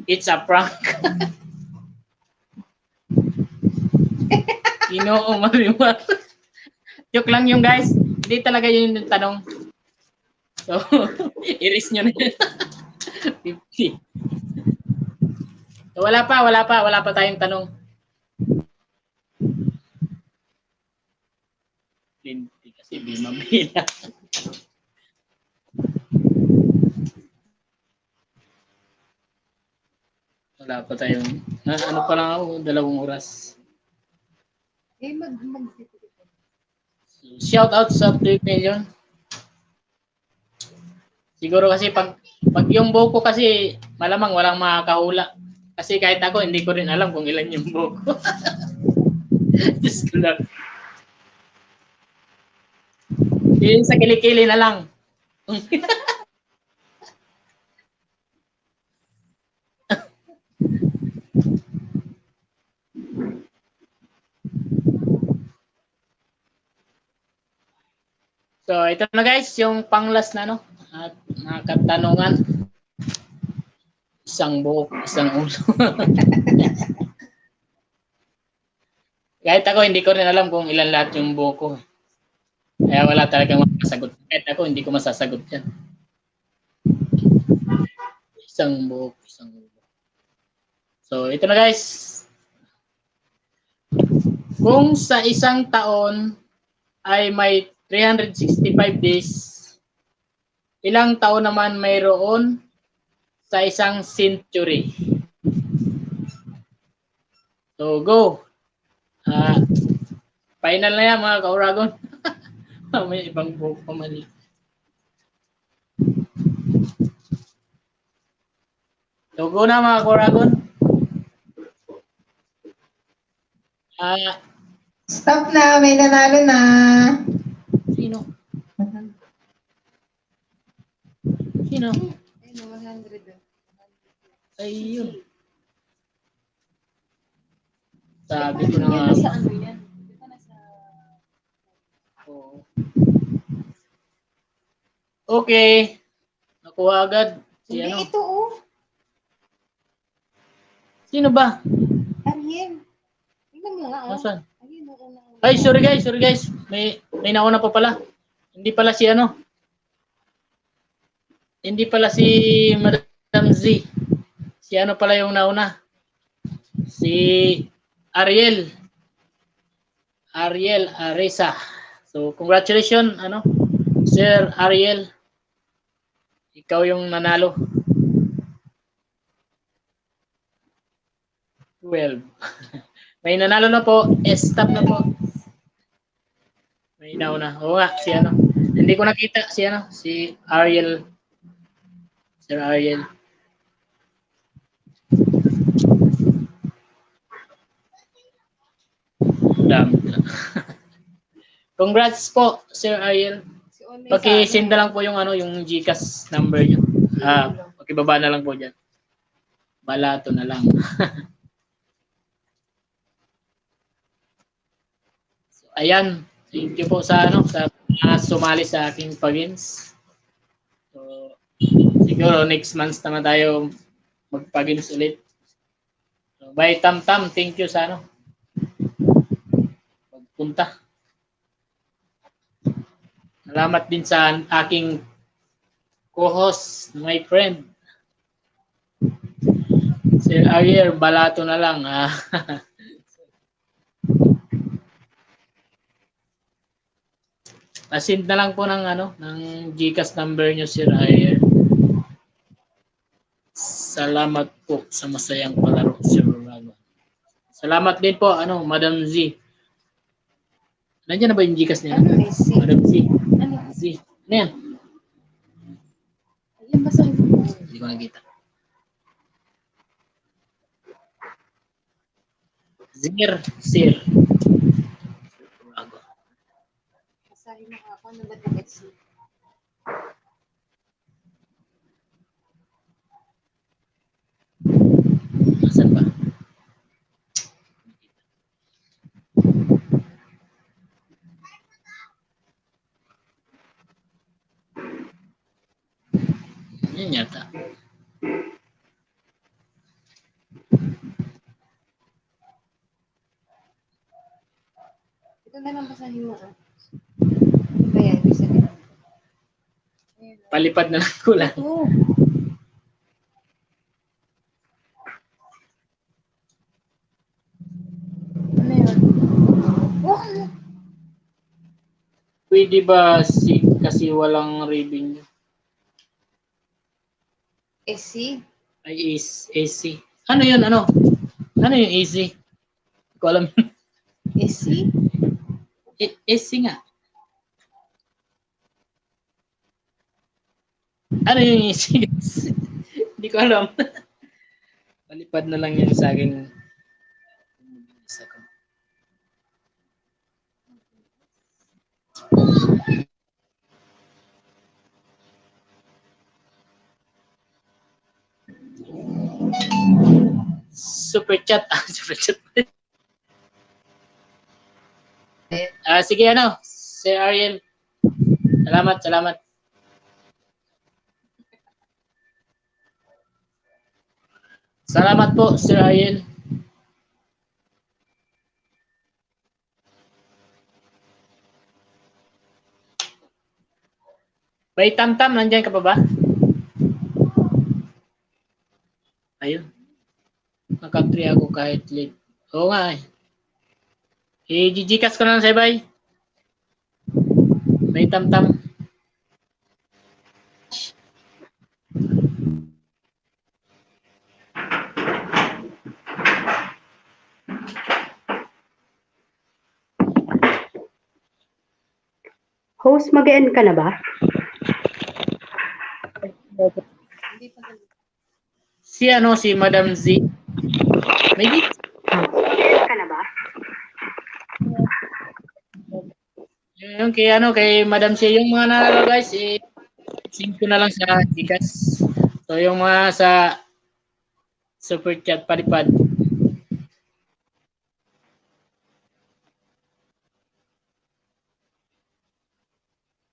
It's a prank. Marimar. Joke lang yun guys, hindi talaga yun yung tanong. So, iris nyo na yun. 50. So, wala pa tayong tanong. 20 kasi di mabila. Wala pa tayong, ano pa lang ako, 2 oras. Eh, Shout out sa 3 million. Siguro kasi pag yung buhok ko kasi malamang walang makakahula. Kasi kahit ako hindi ko rin alam kung ilan yung buhok ko. Just ko lang. Yun sa kilikili na lang. So, ito na guys, yung pang-last na at mga katanungan. Isang buhok, isang ulo. Kahit ako, hindi ko rin alam kung ilan lahat yung buhok ko. Kaya wala talagang masasagot. Kahit ako, hindi ko masasagot yan. Isang buhok, isang ulo. So, ito na guys. Kung sa isang taon ay may 365 days, ilang taon naman mayroon sa isang century? So, go. Final na yan mga ka-Oragon. May ibang buhok pa mali. So, go na mga ka-Oragon. Stop na, may nanalo na. Sino? Sino? Ayun, 100. Ayun. Sabi ko na nga. Sa ano yan? Dito na sa... Oo. Okay. Nakuha agad. Si Hindi, ano? ito oh. Sino ba? Ariel. Tingnan mo nga oh. Nasaan? Ayun, una. Ay, sorry guys. May nauna pa pala. Hindi pala si ano. Hindi pala si Madam Z. Si ano pala yung nauna? Si Ariel Arisa. So, congratulations, Sir Ariel. Ikaw yung nanalo. 12. May nanalo na po. Stop na po. May nauna. Oo nga, si ano. Hindi ko nakita si Ariel. Sir Ariel. Congrats po, Sir Ariel. Si Onay Paki-send na lang po yung yung GCash number niyo. Pakibaba na lang po diyan. Balato na lang. So, ayan. Thank you po sa sa sumali sa aking pag-ins. So, siguro next month naman tayo magpag-ins ulit. So, bye Tam-Tam, thank you sa pagpunta. Salamat din sa aking co-host, my friend. Sir Ariel, balato na lang. Asint na lang po ng ng GCash number nyo, Sir Ariel. Salamat po sa masayang palaro, Sir Rago. Salamat din po, Madam Z. Nandiyan na ba yung GCash niya? Ano eh, si? Madam Z. Ano? Z. Ano yan? Ayun, basahin mo. Hindi ko nakita. Sir. Rago. Basahin mo ako. Ano ba ito? Nasaan ba? Yan yata. Ito na lang basahin mo. Ano ba yan? Ibig sabihin. Palipad na lang ko lang. Ito. Ano yun? Oh! Pwede ba kasi walang revenue? AC? Ay, AC. Ano yun, Ano yung AC? Hindi ko alam. AC? AC nga. Ano yung AC? Hindi ko alam. Palipad na lang yan sa akin. Super chat. Super chat. Sige, Sir Ariel. Salamat. Salamat po, Sir Ariel. Bay Tamtam, nandiyan ka pa ba? Ayun. Naka-3 ako kahit late. Oo nga eh. I-GCash ko na lang sa Bay. Bay Tamtam. Host, mag-end ka na ba? Si Madam Z. May dito. Ka na ba? Yung kay Madam Z, yung mga nalalo guys, send ko na lang sa GCash. So yung mga sa super chat palipad.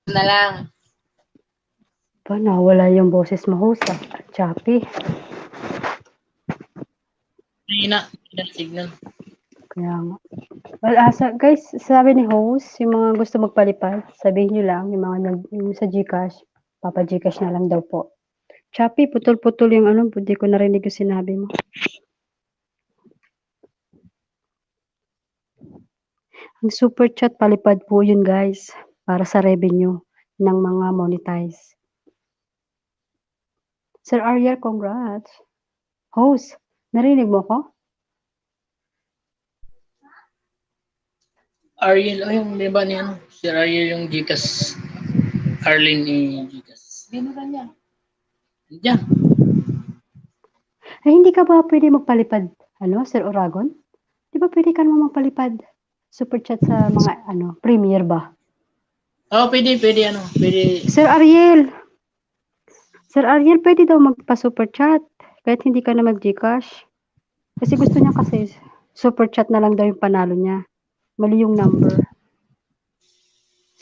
Na lang. Ba, nawala yung boses mo, host. Choppy. Hina signal. Kaya nga. Well, guys, sabi ni host, yung mga gusto magpalipad, sabihin nyo lang, yung sa GCash, papa-GCash na lang daw po. Choppy, putol-putol yung hindi ko narinig yung sinabi mo. Ang super chat, palipad po yun guys, para sa revenue ng mga monetize. Sir Ariel, congrats. Host, narinig mo ko? Ariel, yung di ba niya, si Ariel yung GCash. Arlene yung GCash. Binura niya. Diyan. Ay, hindi ka ba pwede magpalipad, Sir Oragon? Di ba pwede ka naman magpalipad? Super chat sa mga, premier ba? Oh, pwede, pwede. Sir Ariel, pwede daw magpa-super chat kahit hindi ka na mag-GCash. Kasi gusto niya kasi super chat na lang daw yung panalo niya. Mali yung number.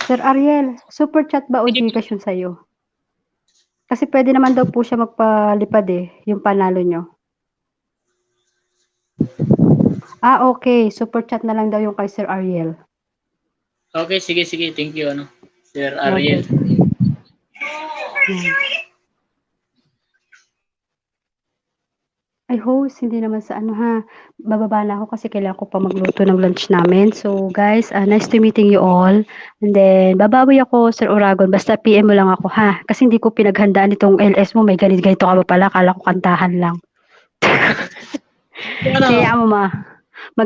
Sir Ariel, super chat ba o GCash yun sa'yo? Kasi pwede naman daw po siya magpalipad yung panalo nyo. Okay. Super chat na lang daw yung kay Sir Ariel. Okay, sige. Thank you, Sir Ariel. Okay. Ay, host, hindi naman sa ano ha. Bababa na ako kasi kailangan ko pa magluto ng lunch namin. So, guys, nice to meeting you all. And then, babawi ako, Sir Oragon. Basta PM mo lang ako ha. Kasi hindi ko pinaghandaan itong LS mo. May ganito ka ba pala? Kala ko kantahan lang. Kaya mo ma.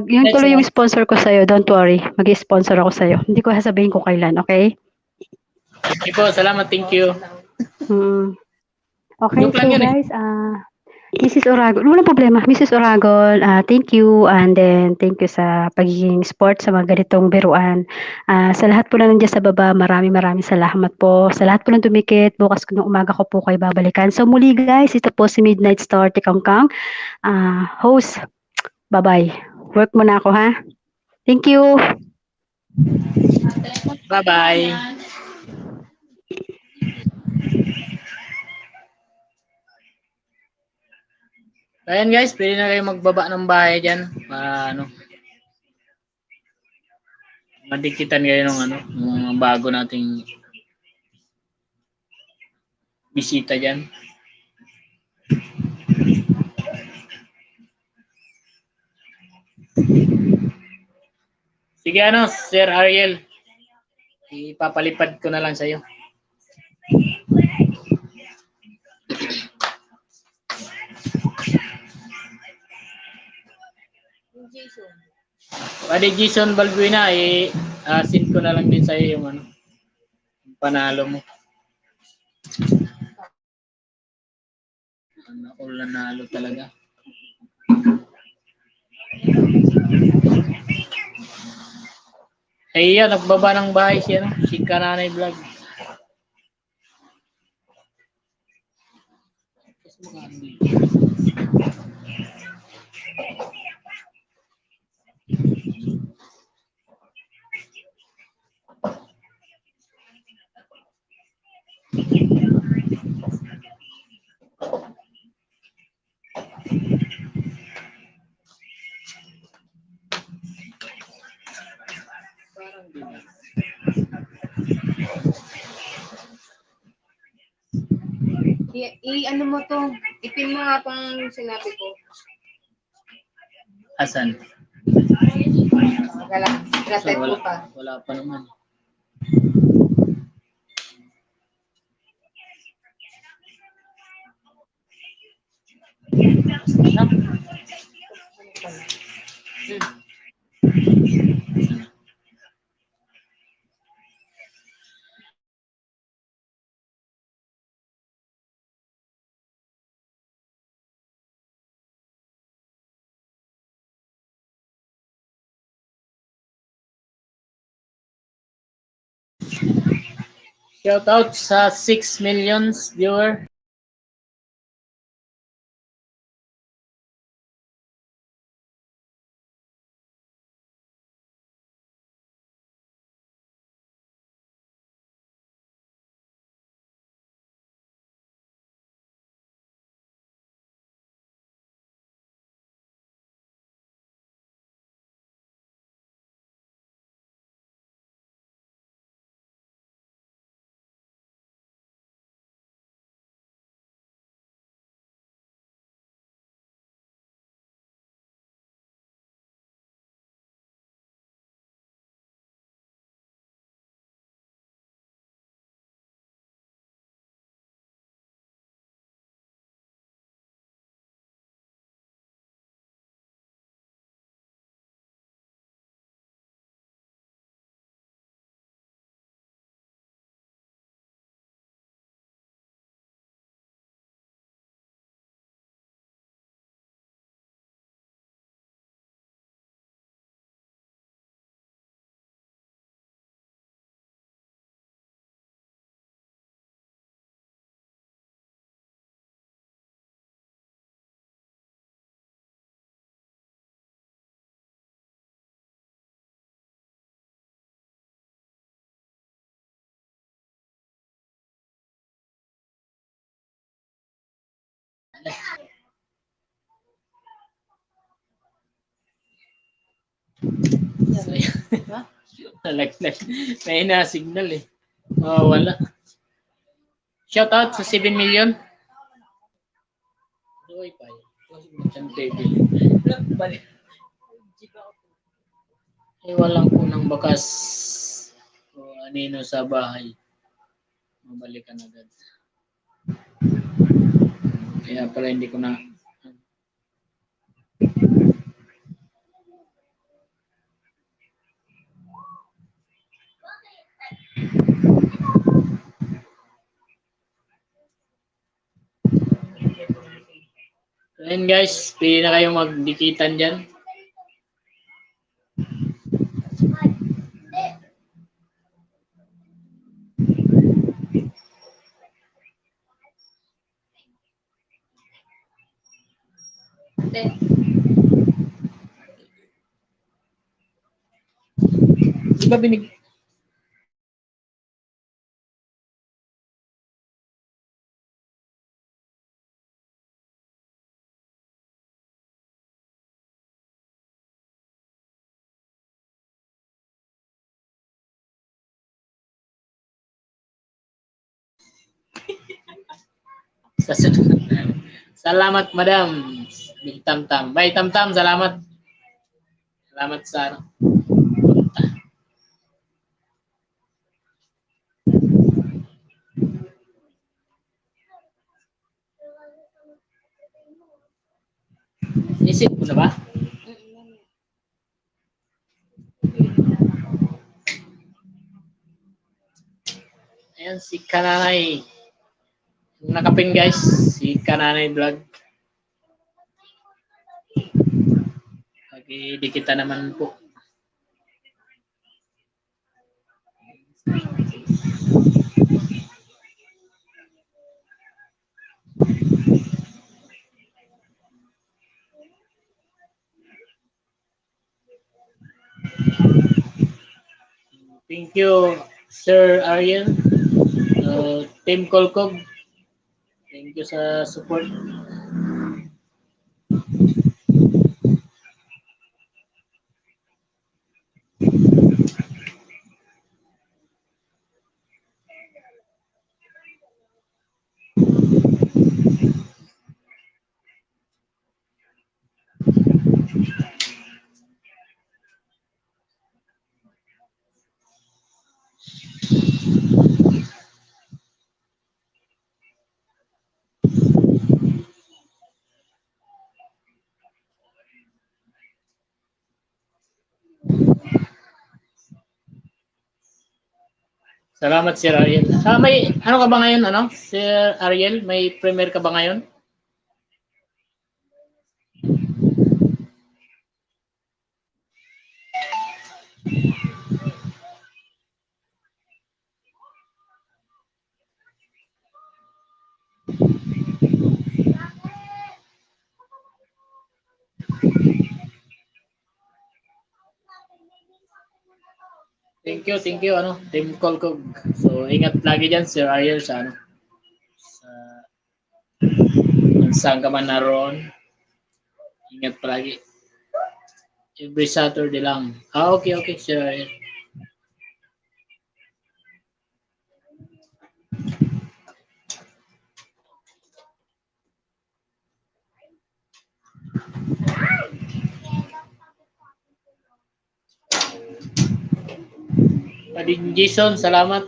Yung tuloy yung sponsor ko sa'yo. Don't worry. Mag-sponsor ako sa'yo. Hindi ko sasabihin ko kailan, okay? Okay po, salamat. Thank you. Okay, Joke so lang yun eh. guys, Mrs. Oragon, walang problema. Mrs. Oragon, thank you and then thank you sa pagiging sport sa mga ganitong biruan. Sa lahat po na nandiyan sa baba, maraming salamat po. Sa lahat po na dumikit, bukas ng umaga ko po kayo babalikan. So muli guys, ito po si Midnight Star Tikangkang. Host, bye-bye. Work muna ako ha. Thank you. Bye-bye. Ayan guys, pwede na kayo magbaba ng bahay dyan. Para ano, madikitan kayo ng ano, mga bago nating bisita dyan. Sige ano, Sir Ariel. Ipapalipad ko na lang sa'yo. Pwede Jason Balbuena, send ko na lang din sa'yo yung ano, yung panalo mo. Ako nanalo talaga. Ay, yan, nagbaba ng bahay siya, no? Si Kananay Vlog. Ano mo to? Ipin mo nga kung sinabi ko. Asan? Wala. Pinatype ko pa. Wala pa naman. Shout out sa 6 millions viewer. Nalaglag. May na signal eh. Oh, wala. Shout out sa 7 million. Uy, pa. Yung TV. Balik. Walang punang bakas o anino sa bahay. Mabalikan agad. Kaya pala hindi ko na Ayan guys, pili na kayong magdikitan dyan. Di ba binig... Salamat, madam. Big Tamtam. Bye, Tamtam. Salamat. Salamat sa ano. Isip mo na ba? Ayan, si Kananay. Nakapin guys, si Kananay Vlog. Lagi di kita naman po. Thank you, Sir Ariel. Team Kolkog. Thank you sa support. Salamat, Sir Ariel. May ano ka ba ngayon, ano? Sir Ariel, may premiere ka ba ngayon? Thank you, ano, Team Kolkog. So, ingat lagi dyan, Sir Ariel, sa ano, sa saan ka man naroon. Ingat palagi. Every Saturday lang. Okay, Sir Ariel. Pading Jason, salamat.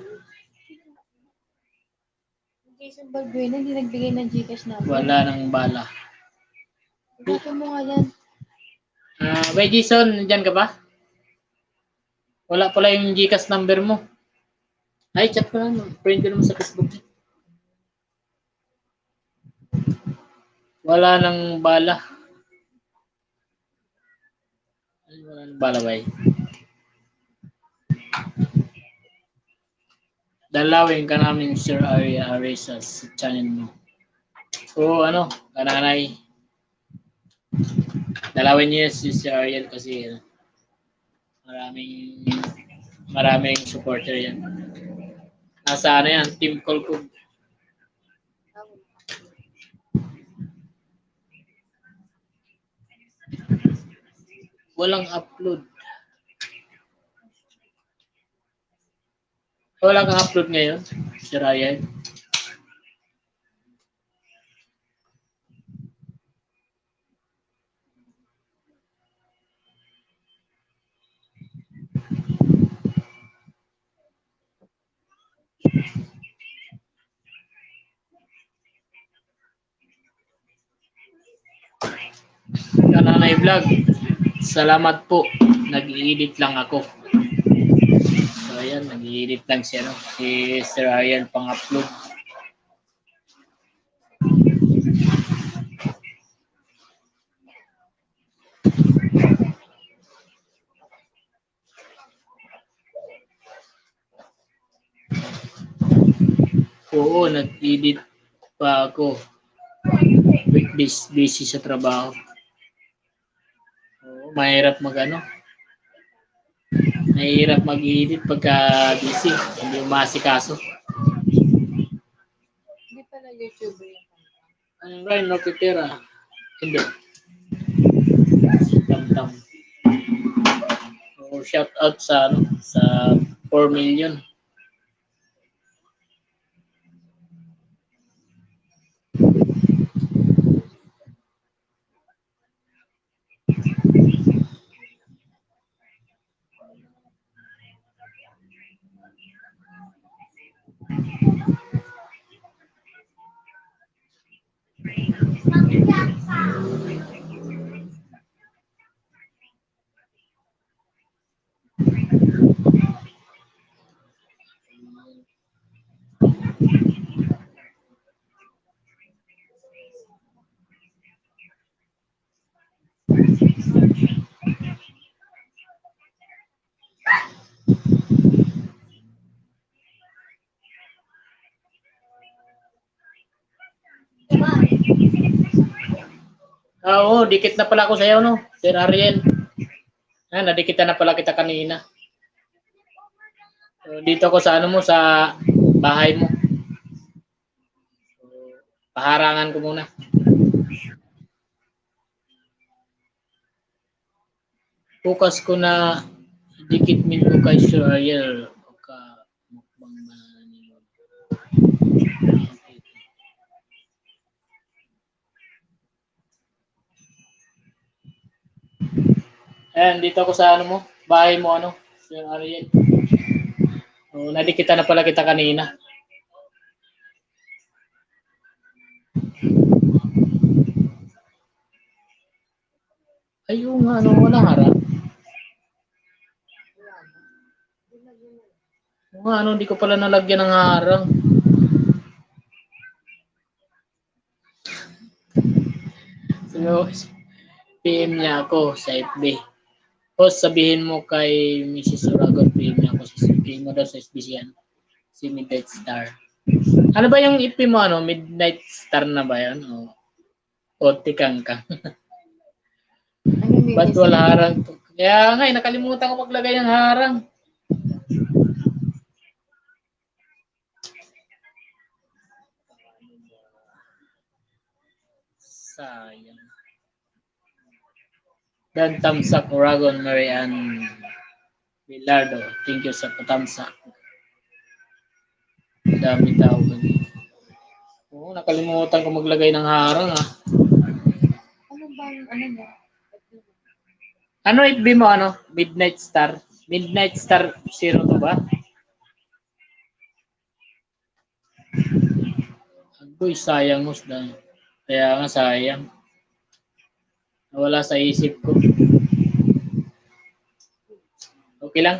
Jason Balbuena, hindi nagbigay ng Gcash number. Wala nang bala. Ito mo nga yan. By Jason, nandyan ka ba? Wala pala yung Gcash number mo. Ay, chat ko lang. Friend ko naman sa Facebook. Wala nang bala. Ay, wala nang bala, bay. Dalawin ka namin, Sir Arya Arisa, sa channel mo. So, ano, Kananay. Dalawin niyo si Sir Ariel kasi maraming supporter yan. Nasa ano yan, Team Kolkog. Walang upload. Wala kang upload ngayon, Sir Ariel. Kananay Vlog. Salamat po. Nag-i-edit lang ako. So, ayan. Nag-i-edit lang siya, no? Si Sir Ryan pang-upload. Oo, nag-edit pa ako. Busy sa trabaho. Oo, mahirap mahirap mag-edit pagka busy. Hindi umasikaso. Hindi pala YouTuber yan. Ano Ryan, no pipira? Hindi. Tam-tam. So, shout out sa 4 million. Oo, dikit na pala ako sa iyo, no? Sir Ariel. Nadikitan na pala kita kanina. So, dito ako sa sa bahay mo. So, paharangan ko muna. Bukas ko na dikit min ko kay Sir Ariel. Mukbang ba niyo? Ayan, dito ako sa bahay mo, Sir Ariel. So, nadikitan na pala kita kanina. Ayun nga, walang harap. Hindi ko pala nalagyan ng harang. So, PM niya ako sa FB. Post, sabihin mo kay Mrs. Oragon, PM niya ako. PM mo daw sa SBC yan. Si Midnight Star. Ano ba yung FB mo, Midnight Star na ba yan? O tikang ka? Ba't wala harang? Kaya nga, nakalimutan ko maglagay ng harang. Sayang. Dan Tamsak Oragon, Marian Bilardo. Thank you sa patamsak. Dami tao. Oo, nakalimutan ko maglagay ng harang, Ano bang, mo? Ano FB mo, Midnight Star? Midnight Star 0 to ba? Agoy, sayang mo. Kaya nga sayang. Nawala sa isip ko. Okay lang?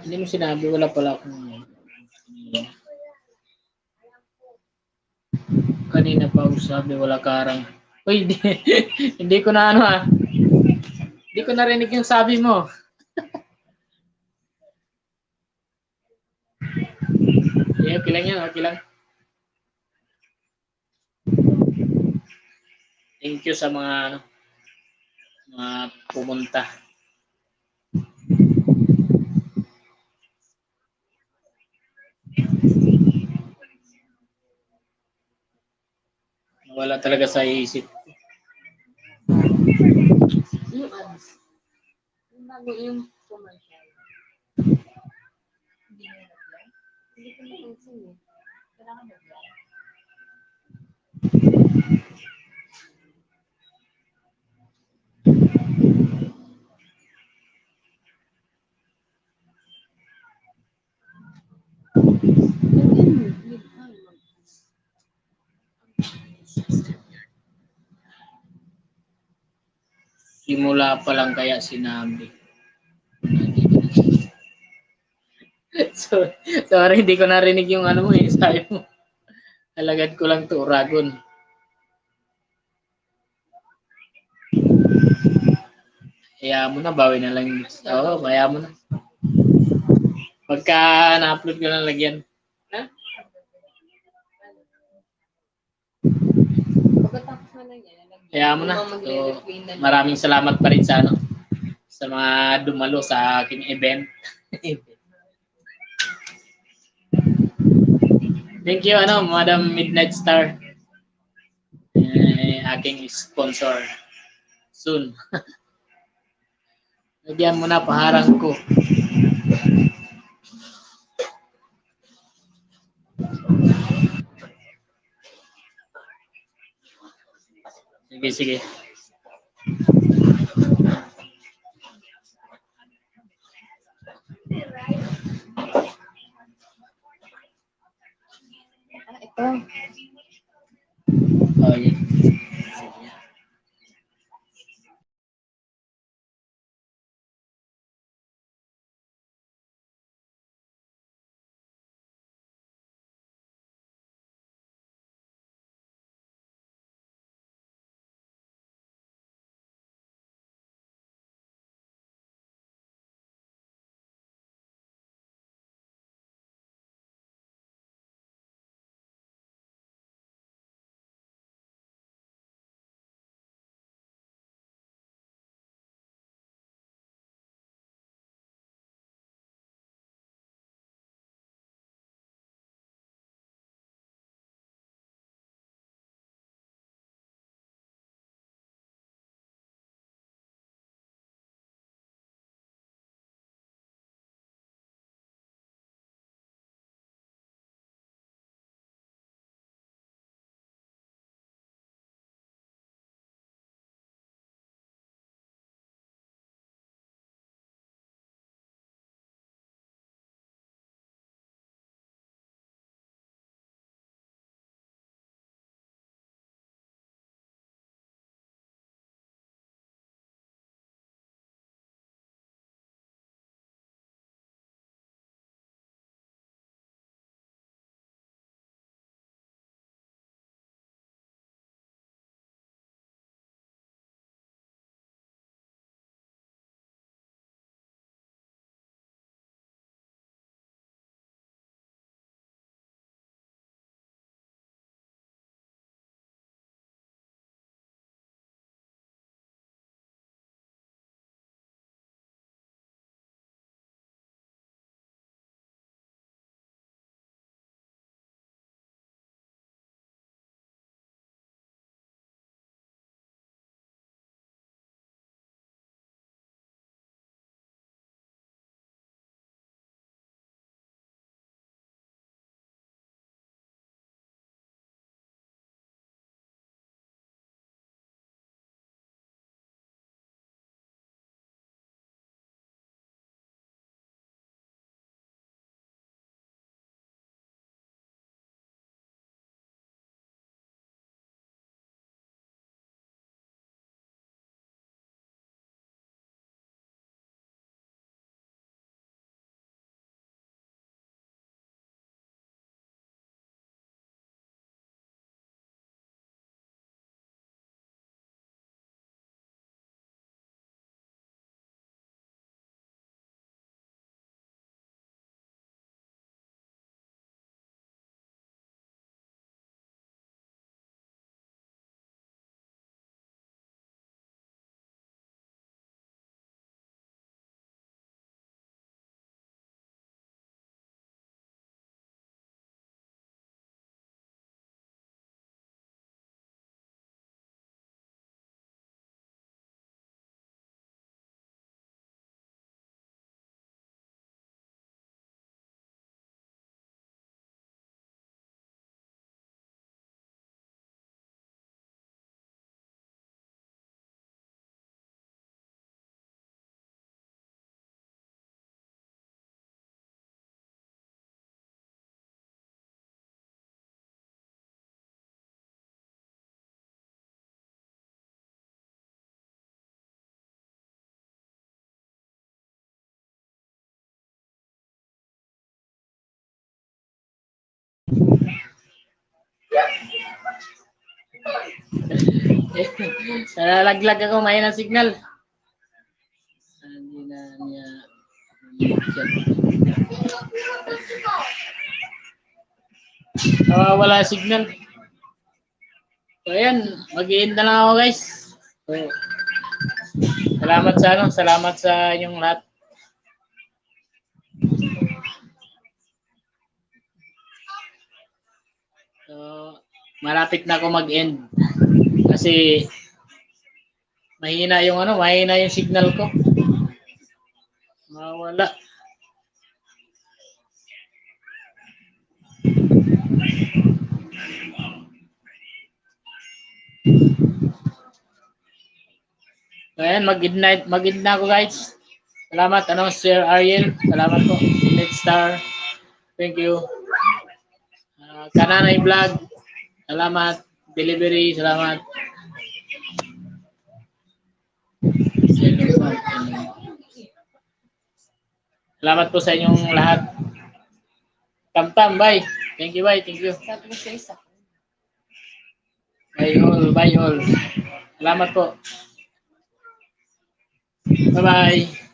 Hindi mo sinabi, wala pala akong kanina pa ako sabi, wala karang. Uy, hindi ko na hindi ko narinig yung sabi mo. Okay lang yan, okay lang. Thank you sa mga pumunta. Wala talaga sa isip. Yung ads. Yung bago yung commercial. Hindi na nag-live. Hindi ko napansin eh. Kailangan nag-live. Simula pa lang kaya sinabi. So, sorry, hindi ko narinig yung ano mo eh. Sabi mo. Alagad ko lang to, Uragon. Kaya mo na, bawi na lang. Oo, kaya mo na. Pagka na-upload ko lang lagyan. Ha? Pagkatapos mo lang yan, Kaya mo na. So, magre-replay na lang. maraming salamat pa rin sa ano, sa mga dumalo sa aking event. Thank you, ano, Madam Midnight Star. Aking sponsor. Soon. Lagyan mo na, paharang ko. Sige, sige. Ito. Okay. Nalalaglag ako, may na signal. Hindi na niya. Wala signal. So ayan, mag-i-end na lang ako guys. So, salamat sa inyong lahat. So, malapit na ako mag-end kasi mahina yung signal ko. Mawala. Ayan, mag-end na ako guys. Salamat, Sir Ariel. Salamat po. Next star. Thank you. Kananay Vlog. Salamat. Delivery. Salamat. Salamat po sa inyong lahat. Tamtam, bye. Thank you, bye. Thank you. Bye all, bye all. Salamat po. Bye-bye.